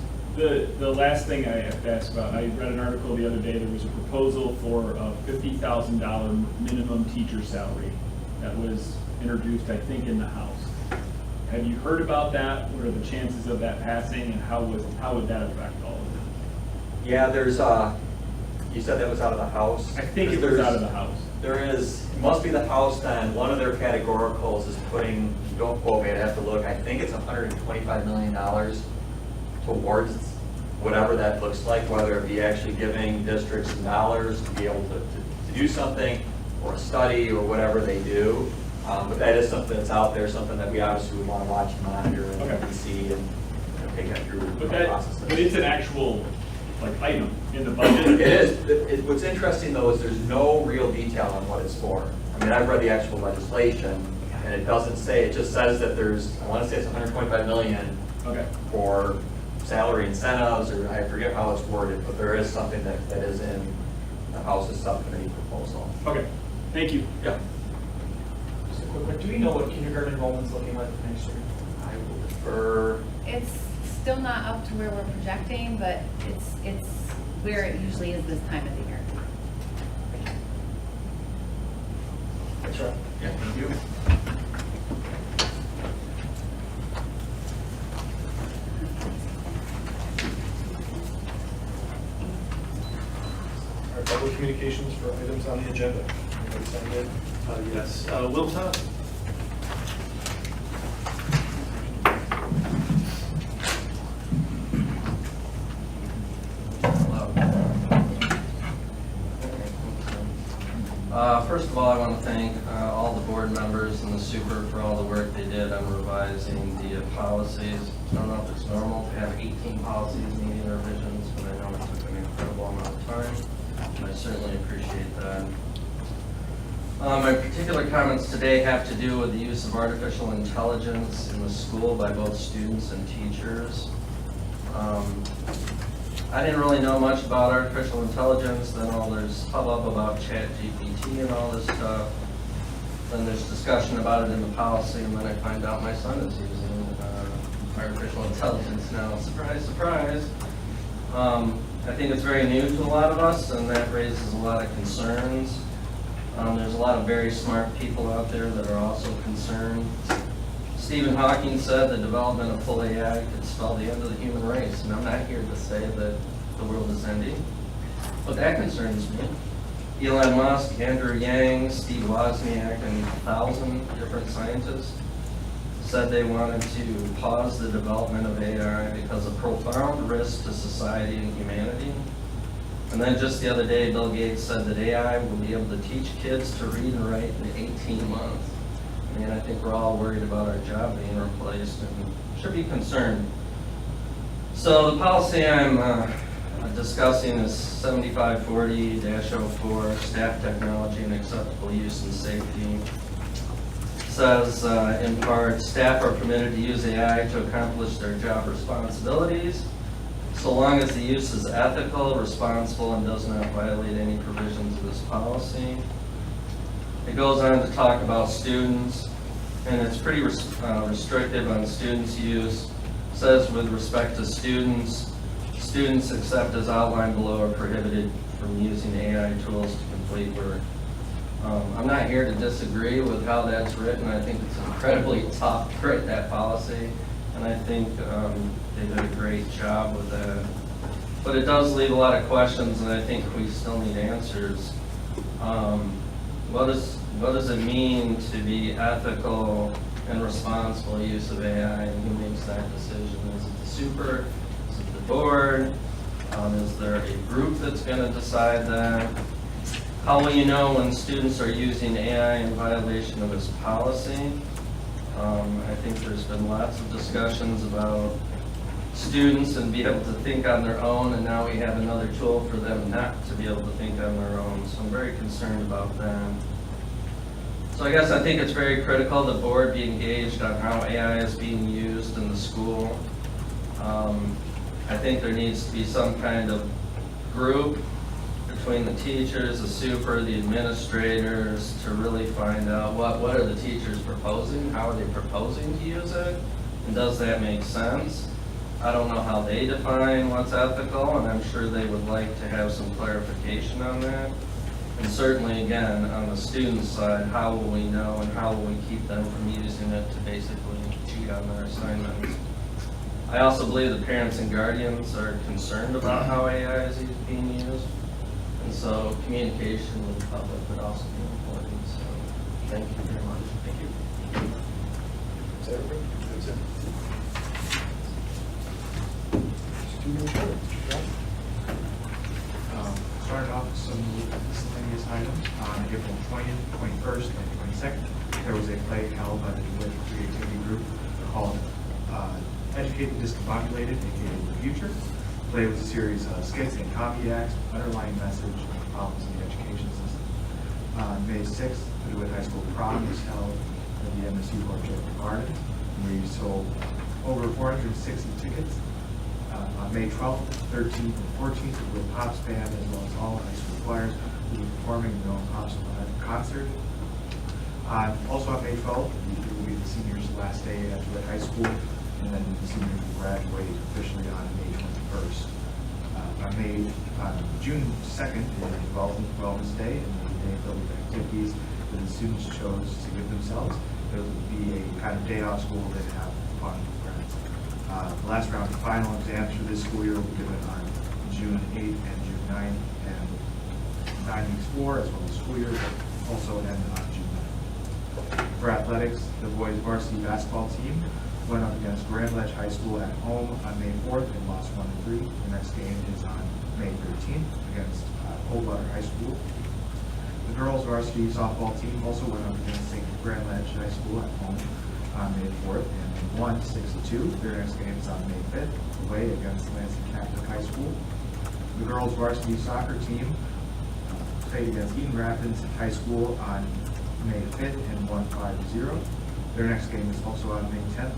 The last thing I have to ask about, I read an article the other day, there was a proposal for a $50,000 minimum teacher salary that was introduced, I think, in the House. Have you heard about that? What are the chances of that passing, and how would that affect all of Yeah, there's, you said that was out of the House? I think it was out of the House. There is, it must be the House then, one of their categoricals is putting, don't quote me, I'd have to look, I think it's $125 million towards whatever that looks like, whether it be actually giving districts some dollars to be able to do something, or a study, or whatever they do. But that is something that's out there, something that we obviously would want to watch and monitor and see and take that through the process. But it's an actual, like, item in the budget? It is. What's interesting though is there's no real detail on what it's for. I mean, I've read the actual legislation and it doesn't say, it just says that there's, I want to say it's 125 million for salary incentives, or I forget how it's worded, but there is something that is in the House's subcommittee proposal. Okay, thank you. Yeah. Just a quick one. Do we know what kindergarten enrollment's looking like for next year? I will defer. It's still not up to where we're projecting, but it's where it usually is this time of the year. Thanks, Rob. Yeah, thank you. All right, public communications for items on the agenda. Anybody signed in? Yes. Will Todd? First of all, I want to thank all the board members and the super for all the work they did on revising the policies. I don't know if it's normal to have 18 policies needing revisions, but I know it took an incredible amount of time, and I certainly appreciate that. My particular comments today have to do with the use of artificial intelligence in the school by both students and teachers. I didn't really know much about artificial intelligence, then there's hubbub about ChatGPT and all this stuff. Then there's discussion about it in the policy, and then I find out my son is using artificial intelligence now. Surprise, surprise. I think it's very new to a lot of us, and that raises a lot of concerns. There's a lot of very smart people out there that are also concerned. Stephen Hawking said the development of full AI could spell the end of the human race, and I'm not here to say that the world is ending, but that concerns me. Elon Musk, Andrew Yang, Steve Wozniak, and 1,000 different scientists said they wanted to pause the development of AI because of profound risk to society and humanity. And then just the other day, Bill Gates said that AI will be able to teach kids to read and write in 18 months. I mean, I think we're all worried about our job being replaced and should be concerned. So the policy I'm discussing is 7540-04, staff technology and acceptable use and safety. It says, in part, staff are permitted to use AI to accomplish their job responsibilities, so long as the use is ethical, responsible, and does not violate any provisions of this policy. It goes on to talk about students, and it's pretty restrictive on students' use. It says with respect to students, students except as outlined below are prohibited from using AI tools to complete work. I'm not here to disagree with how that's written. I think it's incredibly tough to write that policy, and I think they did a great job with that. But it does leave a lot of questions, and I think we still need answers. What does it mean to be ethical and responsible use of AI, and who makes that decision? Is it the super? Is it the board? Is there a group that's going to decide that? How will you know when students are using AI in violation of this policy? I think there's been lots of discussions about students and be able to think on their own, and now we have another tool for them not to be able to think on their own. So I'm very concerned about that. So I guess I think it's very critical the board be engaged on how AI is being used in the school. I think there needs to be some kind of group between the teachers, the super, the administrators, to really find out what are the teachers proposing, how are they proposing to use it, and does that make sense? I don't know how they define what's ethical, and I'm sure they would like to have some clarification on that. And certainly, again, on the student side, how will we know and how will we keep them from using it to basically cheat on their assignments? I also believe the parents and guardians are concerned about how AI is being used. And so communication with the public would also be important. So thank you very much. Thank you. Is that everything? That's it. Student report, Mr. John. Started off with some miscellaneous items. On April 20th, 21st, and 22nd, there was a play held by the DeWitt Creativity Group called Educate the Discombobulated, aka The Future. The play was a series of skits and comedy acts with underlying message of problems in the education system. On May 6th, the DeWitt High School prom was held at the MSU Botanical Gardens. We sold over 460 tickets. On May 12th, 13th, and 14th, the DeWitt Pops Band, as well as all high school choirs, will be performing their own Pops concert. Also on May 12th, it will be the seniors' last day at DeWitt High School, and then the seniors will graduate officially on May 21st. On June 2nd is Wellness Day, and the day filled with activities that the students chose to give themselves. It will be a kind of day off school to have fun with friends. The last round of final exams for this school year will be given on June 8th and June 9th, and 9 weeks 4, as well as school year, will also end on June 9th. For athletics, the boys varsity basketball team went up against Grand Ledge High School at home on May 4th and lost 1-3. The next game is on May 13th against Coldwater High School. The girls varsity softball team also went up against St. Grand Ledge High School at home on May 4th and won 6-2. Their next game is on May 5th, away against Lansing Catholic High School. The girls varsity soccer team played against Eaton Rapids High School on May 5th and won 5-0. Their next game is also on May 10th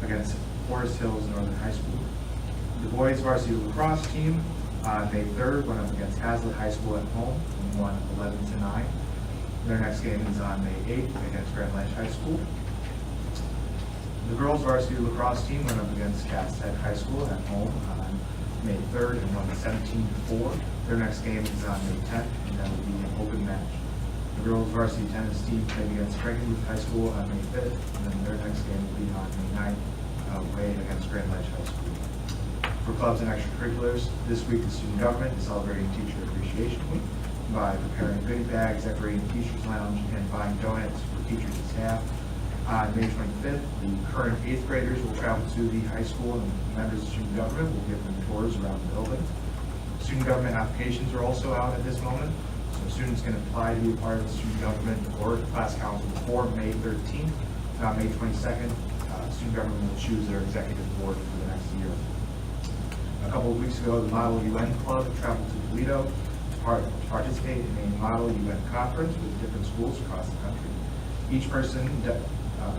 against Forest Hills Northern High School. The boys varsity lacrosse team on May 3rd went up against Hazlitt High School at home and won 11-9. Their next game is on May 8th against Grand Ledge High School. The girls varsity lacrosse team went up against Cass Head High School at home on May 3rd and won 17-4. Their next game is on May 10th, and that will be an open match. The girls varsity tennis team played against Frankenmuth High School on May 5th, and then their next game will be on May 9th, away against Grand Ledge High School. For clubs and extracurriculars, this week the student government is celebrating Teacher Appreciation Week by preparing goodie bags, decorating the Teachers Lounge, and buying donuts for teachers and staff. On May 25th, the current 8th graders will travel to the high school, and members of student government will give them tours around the building. Student government applications are also out at this moment, so students can apply to be a part of the student government or class council before May 13th. And on May 22nd, student government will choose their executive board for the next year. A couple of weeks ago, the Model UN Club traveled to Toledo to participate in a Model UN conference with different schools across the country. Each person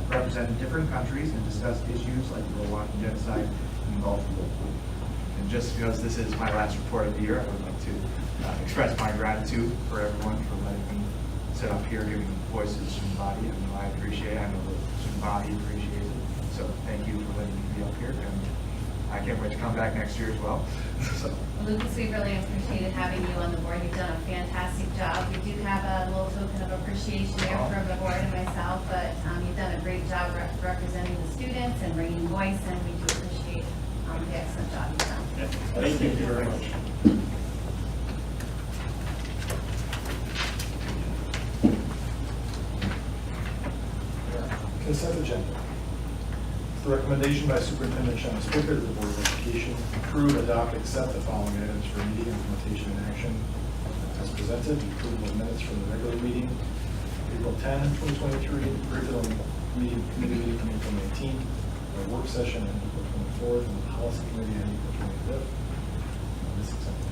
represented different countries and discussed issues like the Rwandan genocide and Gulf War. And just because this is my last report of the year, I would like to express my gratitude for everyone for letting me sit up here giving voice to the student body. I know I appreciate it. I know the student body appreciates it. So thank you for letting me be up here. And I can't wait to come back next year as well. So. Well, Lucas, we really appreciated having you on the board. You've done a fantastic job. We do have a little token of appreciation there from the board and myself, but you've done a great job representing the students and bringing voice, and we do appreciate the excellent job you've done. Yeah. Thank you very much. Consent agenda. The recommendation by Superintendent Shannon Spicker to the Board of Education: approve, adopt, accept the following items for meeting implementation and action as presented. Approval of minutes from the regular meeting, April 10, 2023, curriculum meeting, committee meeting from April 19th, a work session on April 24th, and the policy committee on April 25th. This accepted.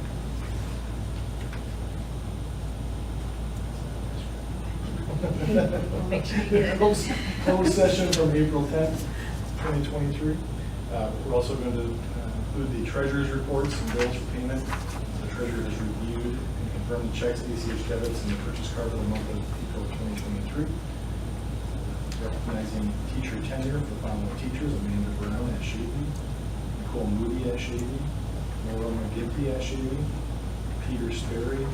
Make sure you get it. Closed session from April 10th, 2023. We're also going to include the treasurer's reports and bills for payment. The treasurer has reviewed and confirmed the checks, ACH debits, and the purchase card for the month of April 2023. Recognizing teacher tenure for the following teachers: Amanda Brown at Shady, Nicole Moody at Shady, Laura McGinty at Shady, Peter Sperry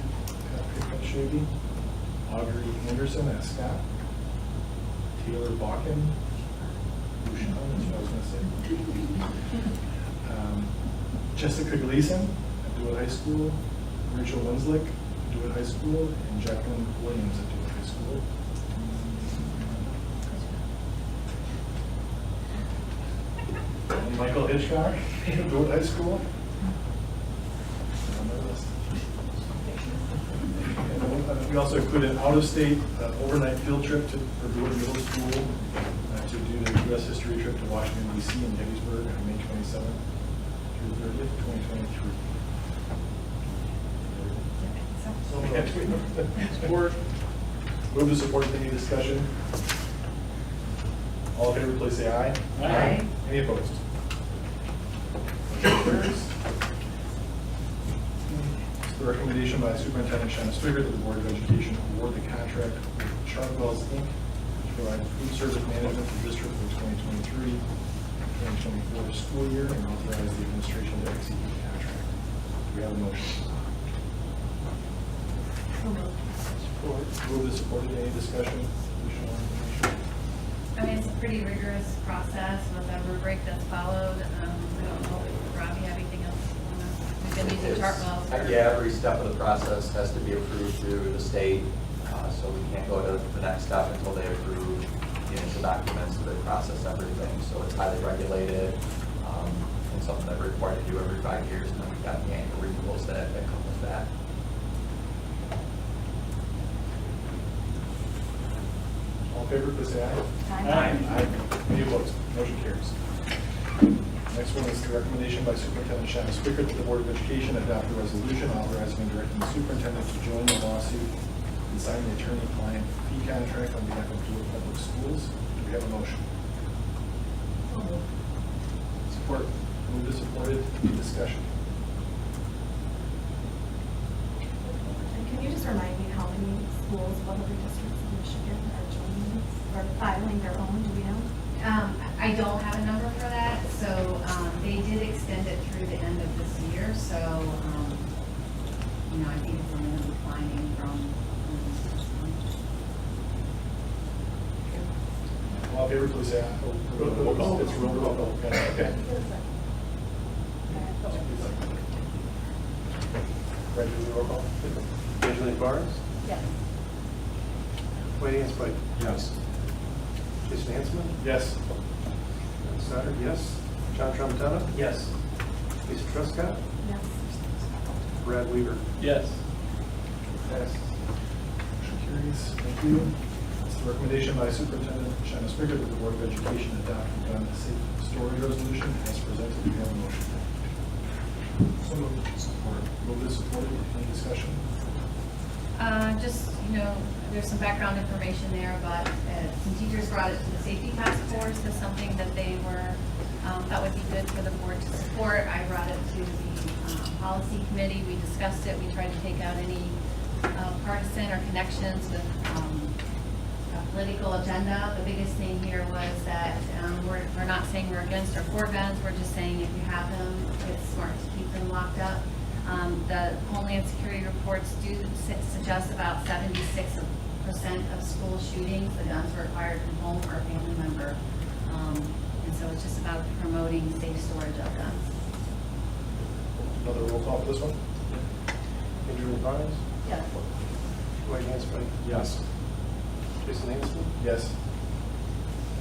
at Shady, Audrey Anderson at Scott, Taylor Bakken, Bouchon is what I was going to say, Jessica Gleason at DeWitt High School, Rachel Winslick at DeWitt High School, and Jacqueline Williams at DeWitt High School. And Michael Hitchcock at DeWitt High School. On my list. And we also included an out-of-state overnight field trip for DeWitt Middle School to do the U.S. history trip to Washington, D.C. and Gettysburg on May 27th through 30th, 2023. Support. Move to support. Any discussion? All in favor, please say aye. Aye. Any opposed? Motion carries. It's the recommendation by Superintendent Shanna Stricker that the Board of Education award the contract with Chartwells Inc. to provide food service management to the district for 2023-2024 school year and authorize the administration to execute the contract. Do we have a motion? Support. Move to support. Any discussion? Additional information? I mean, it's a pretty rigorous process with a rubric that's followed. I don't know, Rob, you have anything else? We've been using Chartwells for. Yeah, every step of the process has to be approved through the state, so we can't go to the next step until they approve the initial documents, so they process everything. So it's highly regulated, and something that we're required to do every 5 years, and then we've got the annual renewals that come with that. All in favor, please say aye. Aye. Aye. Any opposed? Motion carries. Next one is the recommendation by Superintendent Shanna Stricker that the Board of Education adopt a resolution authorizing and directing the superintendent to join the lawsuit and sign the attorney-client fee contract on behalf of DeWitt Public Schools. Do we have a motion? Support. Moved and supported. Any discussion? And can you just remind me how many schools, what other districts in Michigan are joining this, or filing their own, do we know? I don't have a number for that, so they did extend it through the end of this year, so, I think it's only declining from. All in favor, please say aye. Roll call. It's roll call. Okay. Ready to do the roll call? Angeline Barnes? Yes. Wayne Spike? Yes. Jason Hanselman? Yes. Ed Stoddard, yes. John Tramontano? Yes. Lisa Trescott? Yes. Brad Weaver? Yes. Passes. Motion carries. Thank you. It's the recommendation by Superintendent Shanna Stricker that the Board of Education adopt the gun safe storage resolution as presented. Do we have a motion? So moved. Support. Moved and supported. Any discussion? Just, there's some background information there, but some teachers brought it to the safety task force as something that they were, that would be good for the board to support. I brought it to the policy committee. We discussed it. We tried to take out any partisan or connections with a political agenda. The biggest thing here was that we're not saying we're against or for guns. We're just saying if you have them, it's smart to keep them locked up. The Homeland Security reports do suggest about 76% of school shootings, the guns were acquired from home or a family member. And so it's just about promoting safe storage of guns. Another roll call for this one? Angeline Barnes? Yes. Wayne Spike? Yes. Jason Hanselman? Yes.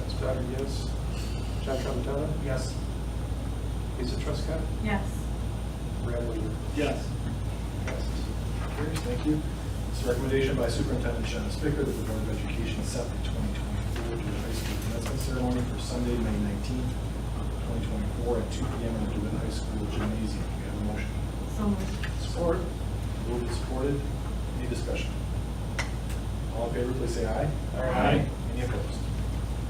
Ed Stoddard, yes. John Tramontano? Yes. Lisa Trescott? Yes. Brad Weaver? Yes. Passes. Carries. Thank you. It's a recommendation by Superintendent Shanna Stricker that the Board of Education set the 2024 DeWitt High School commencement ceremony for Sunday, May 19th, 2024 at 2 p.m. in the DeWitt High School gymnasium. We have a motion. So moved. Support. Moved and supported. Any discussion? All in favor, please say aye. Aye. Any opposed?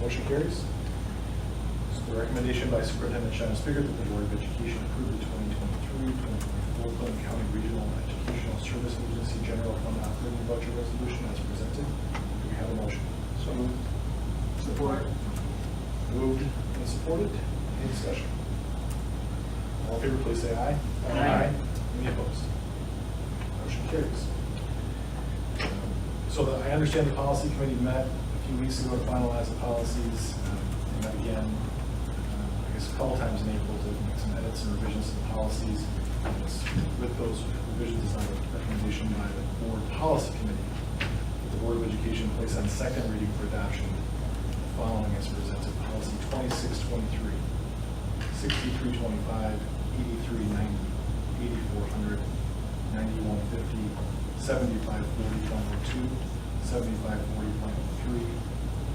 Motion carries. It's the recommendation by Superintendent Shanna Stricker that the Board of Education approve the 2023-2024 Clinton County Regional Educational Service Agency General Fund Operating Budget Resolution as presented. Do we have a motion? So moved. Support. Moved and supported. Any discussion? All in favor, please say aye. Aye. Any opposed? Motion carries. So I understand the policy committee met a few weeks ago to finalize the policies. And again, I guess a couple times in April to make some edits and revisions to the policies. And it's with those revisions, it's on a recommendation by the board policy committee. The Board of Education place on second reading for adoption the following as presented: policy 2623, 6325, 8390, 8400, 9150, 7540.02, 7540.03,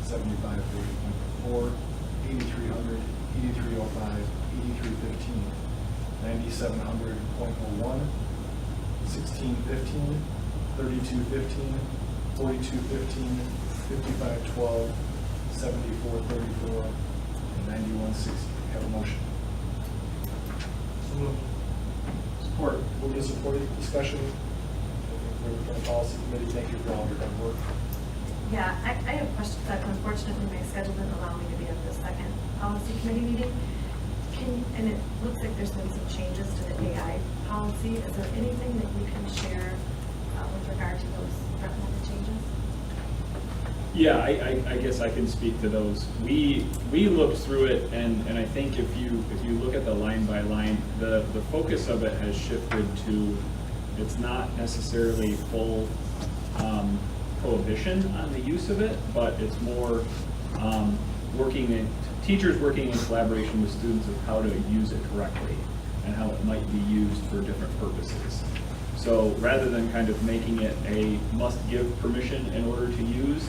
7540.4, 8300, 8305, 8315, 9700.01, 1615, 3215, 4215, 5512, 7434, and 9160. Have a motion. Support. Moved and supported. Discussion. From the policy committee, thank you for all your hard work. Yeah, I have a question, but unfortunately my schedule didn't allow me to be at the second policy committee meeting. And it looks like there's been some changes to the AI policy. Is there anything that you can share with regard to those recommended changes? Yeah, I guess I can speak to those. We looked through it, and I think if you look at the line by line, the focus of it has shifted to, it's not necessarily full prohibition on the use of it, but it's more teachers working in collaboration with students of how to use it correctly and how it might be used for different purposes. So rather than kind of making it a must give permission in order to use,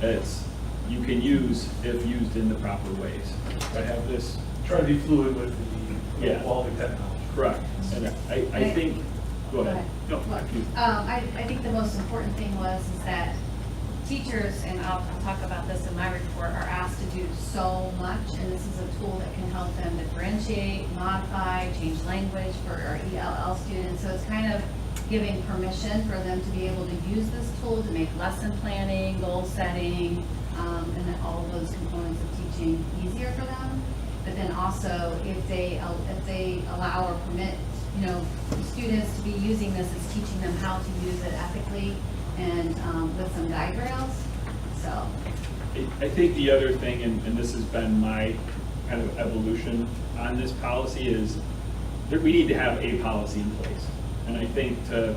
it's you can use if used in the proper ways. I have this. Try to be fluid with the evolving technology. Correct. And I think, go ahead. No, please. I think the most important thing is that teachers, and I'll talk about this in my report, are asked to do so much, and this is a tool that can help them differentiate, modify, change language for our ELL students. So it's kind of giving permission for them to be able to use this tool to make lesson planning, goal setting, and then all of those components of teaching easier for them. But then also, if they allow or permit, students to be using this, it's teaching them how to use it ethically and with some guide rails. So I think the other thing, and this has been my kind of evolution on this policy, is that we need to have a policy in place. And I think to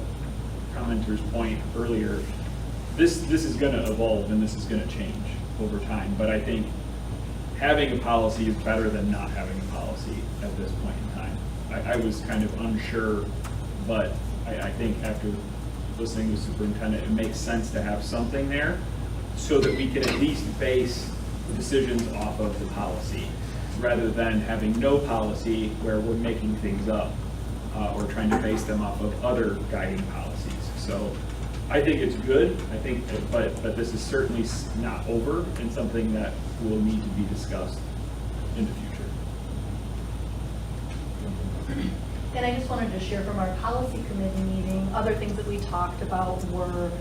commenter's point earlier, this is going to evolve and this is going to change over time. But I think having a policy is better than not having a policy at this point in time. I was kind of unsure, but I think after listening to the superintendent, it makes sense to have something there so that we can at least base decisions off of the policy rather than having no policy where we're making things up or trying to base them off of other guiding policies. So I think it's good. I think, but this is certainly not over and something that will need to be discussed in the future. And I just wanted to share from our policy committee meeting, other things that we talked about were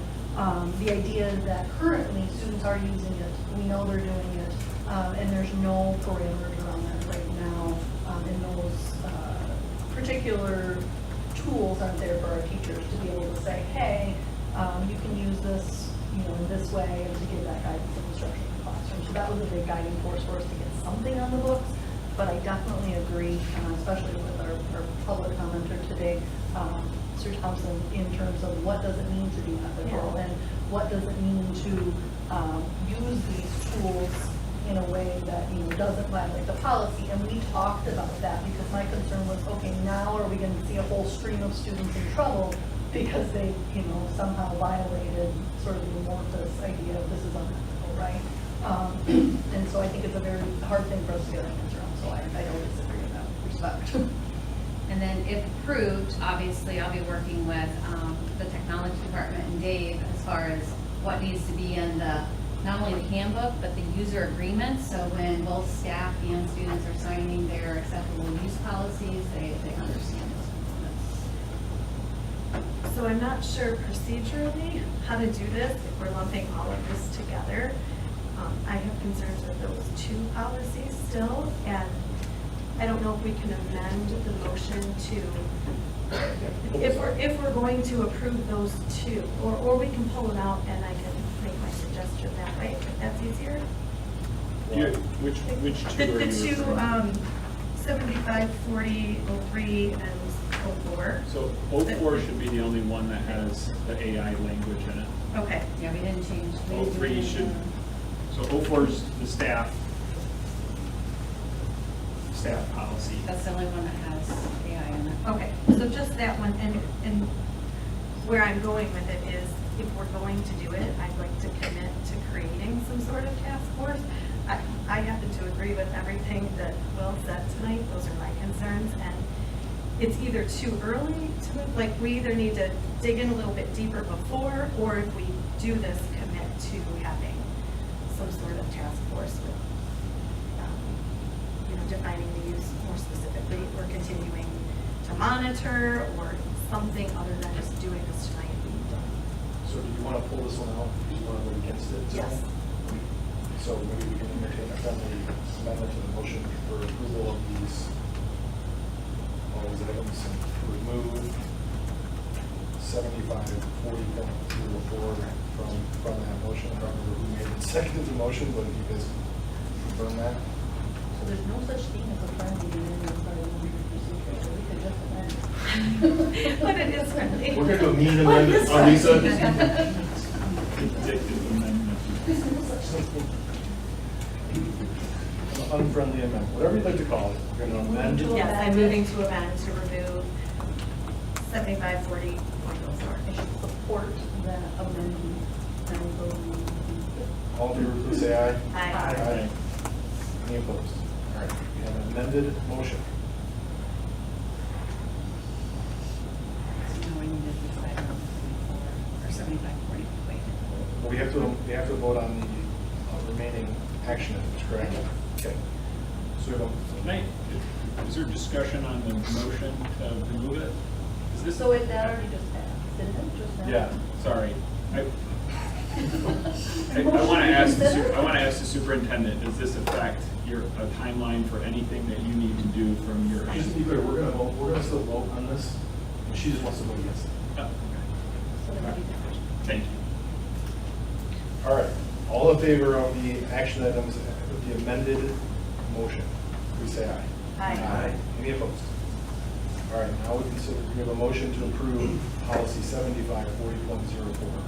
the idea that currently students are using it. We know they're doing it, and there's no parameters around that right now. And those particular tools aren't there for our teachers to be able to say, hey, you can use this, in this way, and to give that guidance and instruction in the classroom. So that was a big guiding force for us to get something on the books. But I definitely agree, especially with our public commenter today, Sir Thompson, in terms of what does it mean to be ethical and what does it mean to use these tools in a way that doesn't violate the policy. And we talked about that because my concern was, okay, now are we going to see a whole stream of students in trouble because they, somehow violated sort of the amorphous idea of this is unethical, right? And so I think it's a very hard thing for us to get our hands around. So I don't disagree with that respect. And then if approved, obviously I'll be working with the technology department and Dave as far as what needs to be in not only the handbook, but the user agreements. So when both staff and students are signing their acceptable use policies, they understand those components. So I'm not sure procedurally how to do this if we're lumping all of this together. I have concerns with those two policies still, and I don't know if we can amend the motion to, if we're going to approve those two, or we can pull them out and I can make my suggestion that way, if that's easier. Which two are The you two, referring to? 75, 40, 03, and 04. So 04 should be the only one that has the AI language in it. Okay. Yeah, we didn't change. 03 should, so 04 is the staff policy. That's the only one that has AI in it. Okay, so just that one, and where I'm going with it is, if we're going to do it, I'd like to commit to creating some sort of task force. I happen to agree with everything that Will said tonight, those are my concerns, and it's either too early to, like, we either need to dig in a little bit deeper before, or if we do this, commit to having some sort of task force with, defining the use more specifically, or continuing to monitor, or something other than just doing this tonight and being done. So do you want to pull this one out? Do you want to vote against it? Yes. So maybe we can entertain a friendly amendment to the motion for approval of all these items and to remove 7540.04 from that motion. I don't remember who made and seconded the motion, but if you guys confirm that. So there's no such thing as a friendly meeting as part of the procedure, so we could just amend it. But it is friendly. We're going to do a mean amendment. Oh, Lisa? Addictive amendment. An unfriendly amendment, whatever you'd like to call it. We're going to amend it. Yes, I'm moving to amend to remove 7540.04. I should support the amendment and vote. All in favor, please say aye. Aye. Any opposed? All right, we have an amended motion. So now we need to decide on 74 or 75, 40. Wait. Well, we have to vote on the remaining action items, correct? Okay. So we have Tonight, is there discussion on the motion to remove it? Is this? So that already just passed, didn't it? Just now? Yeah, sorry. I want to ask the superintendent, does this affect a timeline for anything that you need to do from your just to end? be clear, we're gonna still vote on this, and she just wants to vote against it. Oh, okay. So there will be discussion. Thank you. All right, all in favor of the action items, with the amended motion, please say aye. Aye. Any opposed? All right, now we have a motion to approve policy 7540.04.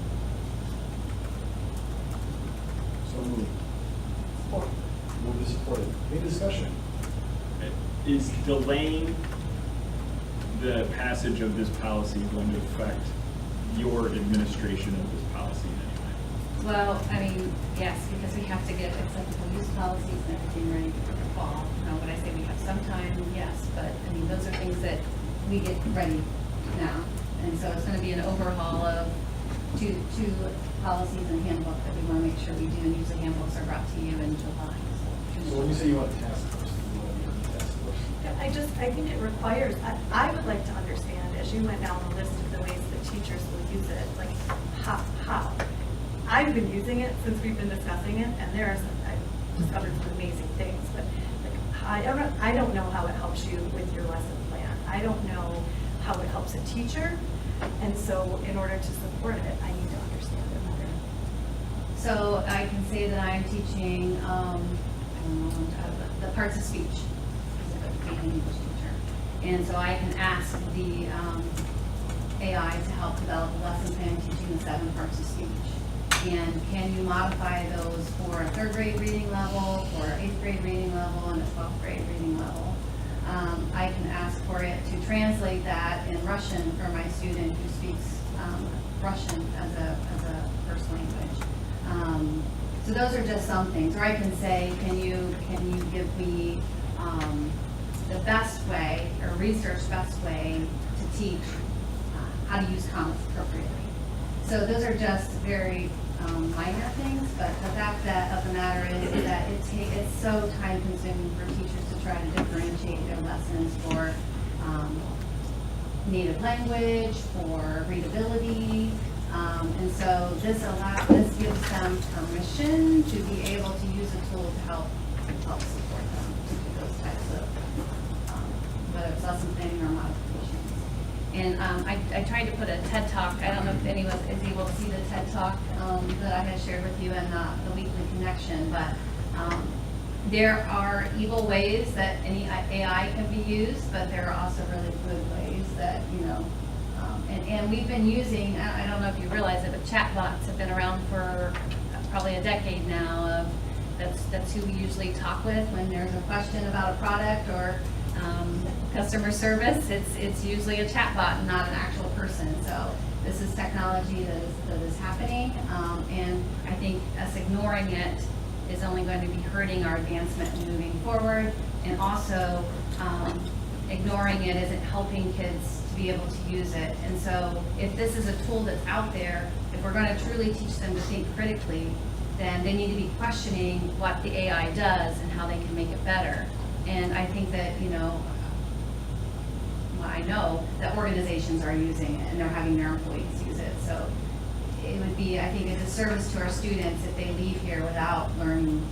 So moved. Support. Moved and supported. Any discussion? Is delaying the passage of this policy going to affect your administration of this policy in any way? Well, I mean, yes, because we have to get acceptable use policies and everything ready for the fall. Now, when I say we have some time, yes, but I mean, those are things that we get ready now. And so it's going to be an overhaul of two policies and handbook that we want to make sure we do, and usually handbooks are brought to you in July. So when you say you want a task force, you want to be on the task force? I think it requires, I would like to understand, as you went down the list of the ways that teachers will use it, like, how? I've been using it since we've been discussing it, and I've discovered some amazing things, but like, I don't know how it helps you with your lesson plan. I don't know how it helps a teacher, and so in order to support it, I need to understand it better. So I can say that I'm teaching, the parts of speech, specifically an English teacher. And so I can ask the AI to help develop a lesson plan teaching the 7 parts of speech. And can you modify those for a 3rd grade reading level, for 8th grade reading level, and a 12th grade reading level? I can ask for it to translate that in Russian for my student who speaks Russian as a first language. So those are just some things. Or I can say, can you give me the best way, or research best way to teach how to use commas appropriately. So those are just very minor things, but the fact of the matter is that it's so time consuming for teachers to try to differentiate their lessons for native language, for readability. And so this gives them permission to be able to use a tool to help support them to do those types of, whether it's lesson planning or modifications. And I tried to put a TED Talk. I don't know if anyone is able to see the TED Talk that I had shared with you in the weekly connection, but There are evil ways that any AI can be used, but there are also really good ways that, and we've been using, I don't know if you realize it, but chatbots have been around for probably a decade now. That's who we usually talk with when there's a question about a product or customer service. It's usually a chatbot and not an actual person. So this is technology that is happening, and I think us ignoring it is only going to be hurting our advancement and moving forward, and also ignoring it isn't helping kids to be able to use it. And so if this is a tool that's out there, if we're going to truly teach them to think critically, then they need to be questioning what the AI does and how they can make it better. And I think that, I know that organizations are using it and they're having their employees use it. So it would be, I think, a disservice to our students if they leave here without learning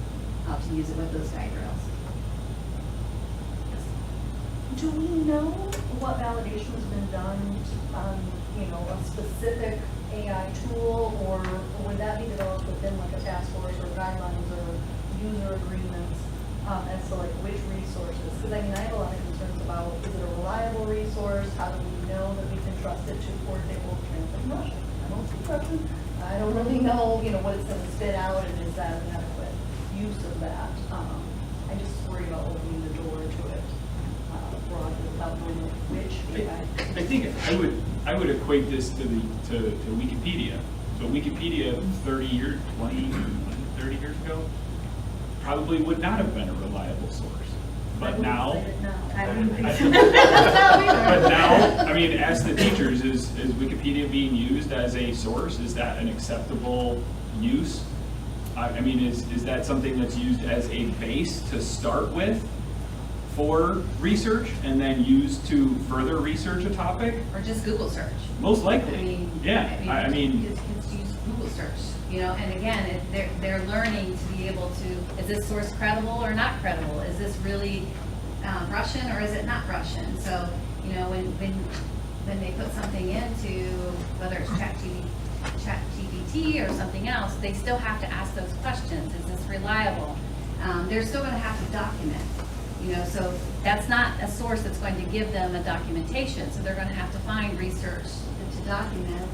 how to use it with those guide rails. Do we know what validation has been done on, a specific AI tool, or would that be developed within like a task force or guidelines or user agreements as to like which resources? Because I have a lot of concerns about, is it a reliable resource? How do we know that we can trust it to, for example, translate Russian? I don't speak Russian. I don't really know, what it's going to spit out, and is that an adequate use of that? I just worry about opening the door to it broadly without knowing which AI. I think I would equate this to Wikipedia. So Wikipedia 30 years ago probably would not have been a reliable source. But now, ask the teachers, is Wikipedia being used as a source? Is that an acceptable use? Is that something that's used as a base to start with for research and then used to further research a topic? Or just Google search. Most likely, yeah. Kids use Google search, and again, they're learning to be able to, is this source credible or not credible? Is this really Russian or is it not Russian? So, when they put something into, whether it's ChatGPT or something else, they still have to ask those questions. Is this reliable? They're still going to have to document. So that's not a source that's going to give them a documentation. So they're going to have to find research to document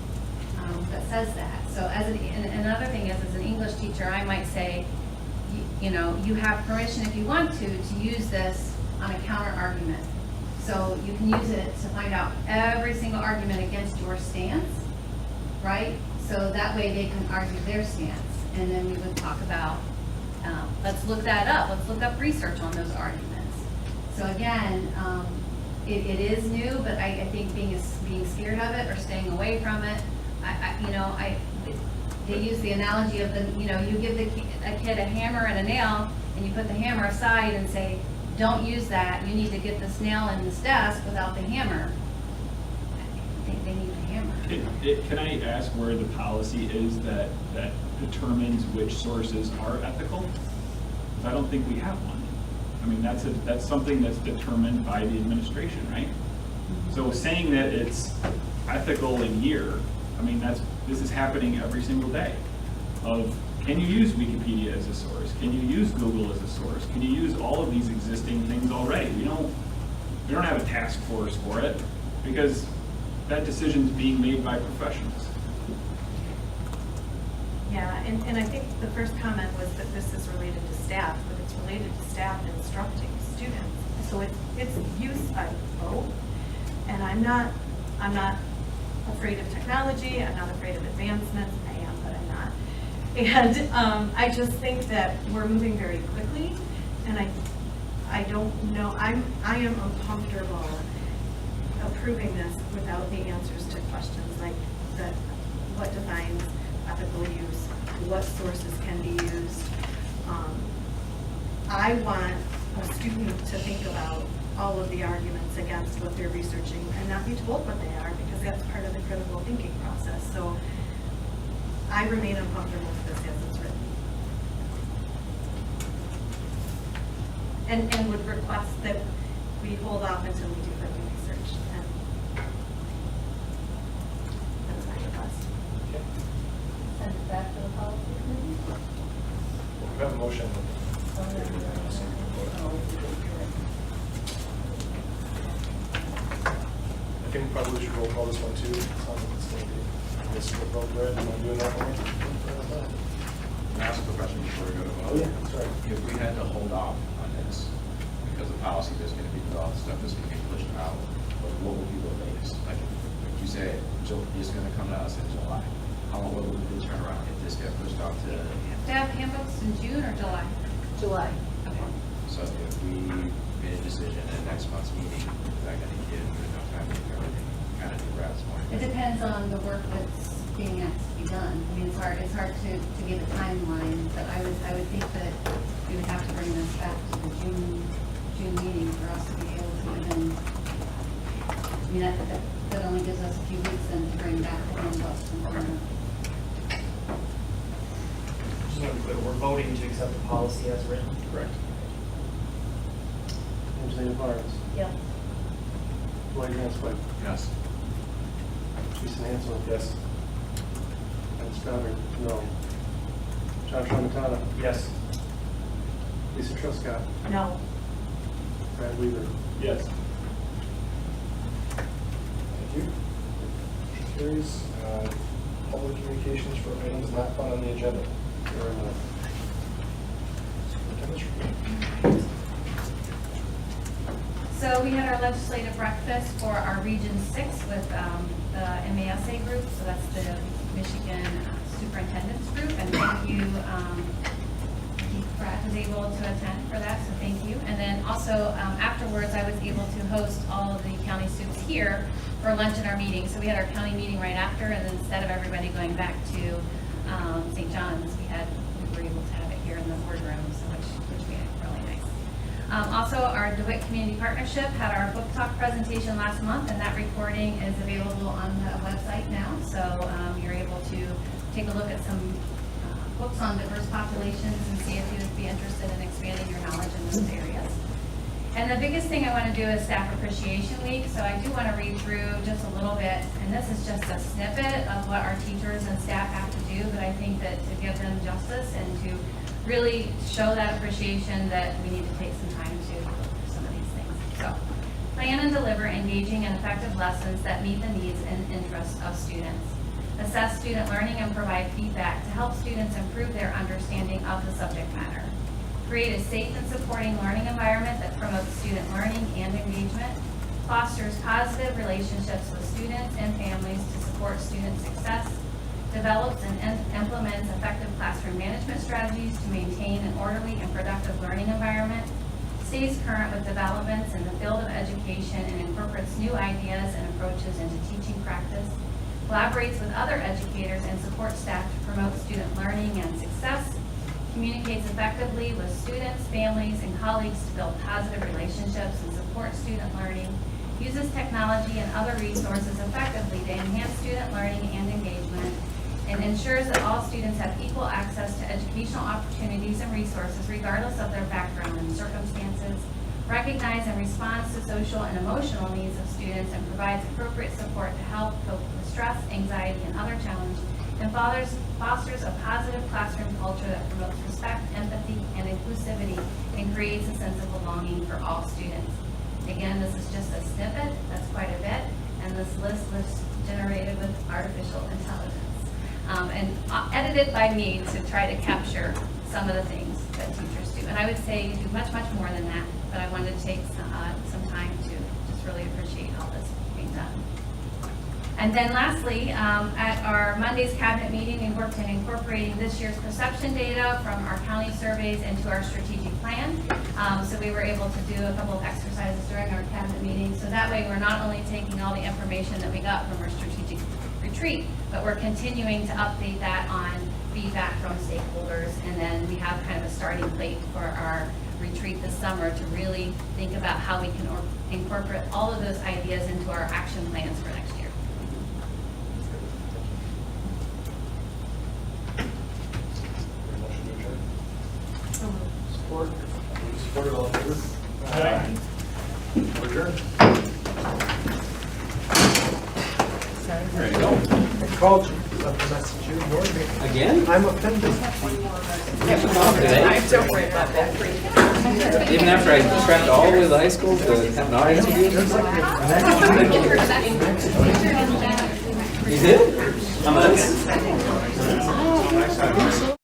that says that. So another thing is, as an English teacher, I might say, you have permission if you want to use this on a counter argument. So you can use it to find out every single argument against your stance, right? So that way they can argue their stance. And then we would talk about, let's look that up. Let's look up research on those arguments. So again, it is new, but I think being scared of it or staying away from it, they use the analogy of you give a kid a hammer and a nail, and you put the hammer aside and say, don't use that. You need to get this nail in this desk without the hammer. They need the hammer. Can I ask where the policy is that determines which sources are ethical? Because I don't think we have one. That's something that's determined by the administration, right? So saying that it's ethical in here, this is happening every single day. Can you use Wikipedia as a source? Can you use Google as a source? Can you use all of these existing things already? We don't have a task force for it because that decision's being made by professionals. Yeah, and I think the first comment was that this is related to staff, but it's related to staff instructing students. So it's use by both. And I'm not afraid of technology. I'm not afraid of advancements. I am, but I'm not. And I just think that we're moving very quickly, and I don't know. I am uncomfortable approving this without the answers to questions like what defines ethical use, what sources can be used. I want a student to think about all of the arguments against what they're researching and not be told what they are, because that's part of the critical thinking process. So I remain uncomfortable with this as it's written. And would request that we hold off until we do further research. And that's my request. Send it back to the policy committee? We have a motion. I think probably we should roll call this one too. It sounds like it's going to be a missplit vote, Brad. You want to do that one? Can I ask a question before we go to vote? Oh, yeah, that's right. If we had to hold off on this, because the policy is going to be developed, stuff is going to be pushed out, but what would be the latest? Like, if you say it's going to come to us in July, how long would the turnaround if this got pushed out to? To have handbooks in June or July? July. Okay. So if we made a decision at next month's meeting, is that going to give enough time to do everything, kind of do Brad's point? It depends on the work that's being asked to be done. I mean, it's hard to give a timeline, but I would think that we would have to bring this back to the June meeting for us to be able to even, I mean, that only gives us a few weeks then to bring back the handbooks and whatnot. Just want to be clear, we're voting to accept the policy as written. Correct. James Barnes. Yeah. Lloyd Ransford. Yes. Jason Hansel. Yes. Ed Stoddard. No. John Tramontano. Yes. Lisa Trescott. No. Brad Weaver. Yes. Thank you. Motion carries. Public communications for items not found on the agenda. There are none. Superintendent's report. So we had our legislative breakfast for our Region 6 with the MASA group, so that's the Michigan Superintendent's Group, and thank you, Brad was able to attend for that, so thank you. And then also afterwards, I was able to host all of the county supes here for lunch in our meeting. So we had our county meeting right after, and then instead of everybody going back to St. John's, we were able to have it here in the boardroom, so which made it really nice. Also, our DeWitt Community Partnership had our book talk presentation last month, and that recording is available on the website now. So you're able to take a look at some books on diverse populations and see if you would be interested in expanding your knowledge in those areas. And the biggest thing I want to do is Staff Appreciation Week. So I do want to read through just a little bit, and this is just a snippet of what our teachers and staff have to do, but I think that to give them justice and to really show that appreciation, that we need to take some time to some of these things. So, plan and deliver engaging and effective lessons that meet the needs and interests of students. Assess student learning and provide feedback to help students improve their understanding of the subject matter. Create a safe and supporting learning environment that promotes student learning and engagement. Fosters positive relationships with students and families to support student success. Develops and implements effective classroom management strategies to maintain an orderly and productive learning environment. Stays current with developments in the field of education and incorporates new ideas and approaches into teaching practice. Collaborates with other educators and support staff to promote student learning and success. Communicates effectively with students, families, and colleagues to build positive relationships and support student learning. Uses technology and other resources effectively to enhance student learning and engagement, and ensures that all students have equal access to educational opportunities and resources regardless of their background and circumstances. Recognize and responds to social and emotional needs of students and provides appropriate support to help cope with stress, anxiety, and other challenges, and fosters a positive classroom culture that promotes respect, empathy, and inclusivity, and creates a sense of belonging for all students. Again, this is just a snippet, that's quite a bit, and this list was generated with artificial intelligence. And edited by me to try to capture some of the things that teachers do. And I would say you do much, much more than that, but I wanted to take some time to just really appreciate all this being done. And then lastly, at our Monday's cabinet meeting, we worked in incorporating this year's perception data from our county surveys into our strategic plan. So we were able to do a couple of exercises during our cabinet meeting. So that way we're not only taking all the information that we got from our strategic retreat, but we're continuing to update that on feedback from stakeholders. And then we have kind of a starting plate for our retreat this summer to really think about how we can incorporate all of those ideas into our action plans for next year. Motion to adjourn. Support. Support, all in favor? Aye. Adjourn. There you go. I called you, left a message, you ignored me. Again? I'm offended. Don't worry about that. Even after I tracked all the way to the high school to have an audience with you? You did? How much?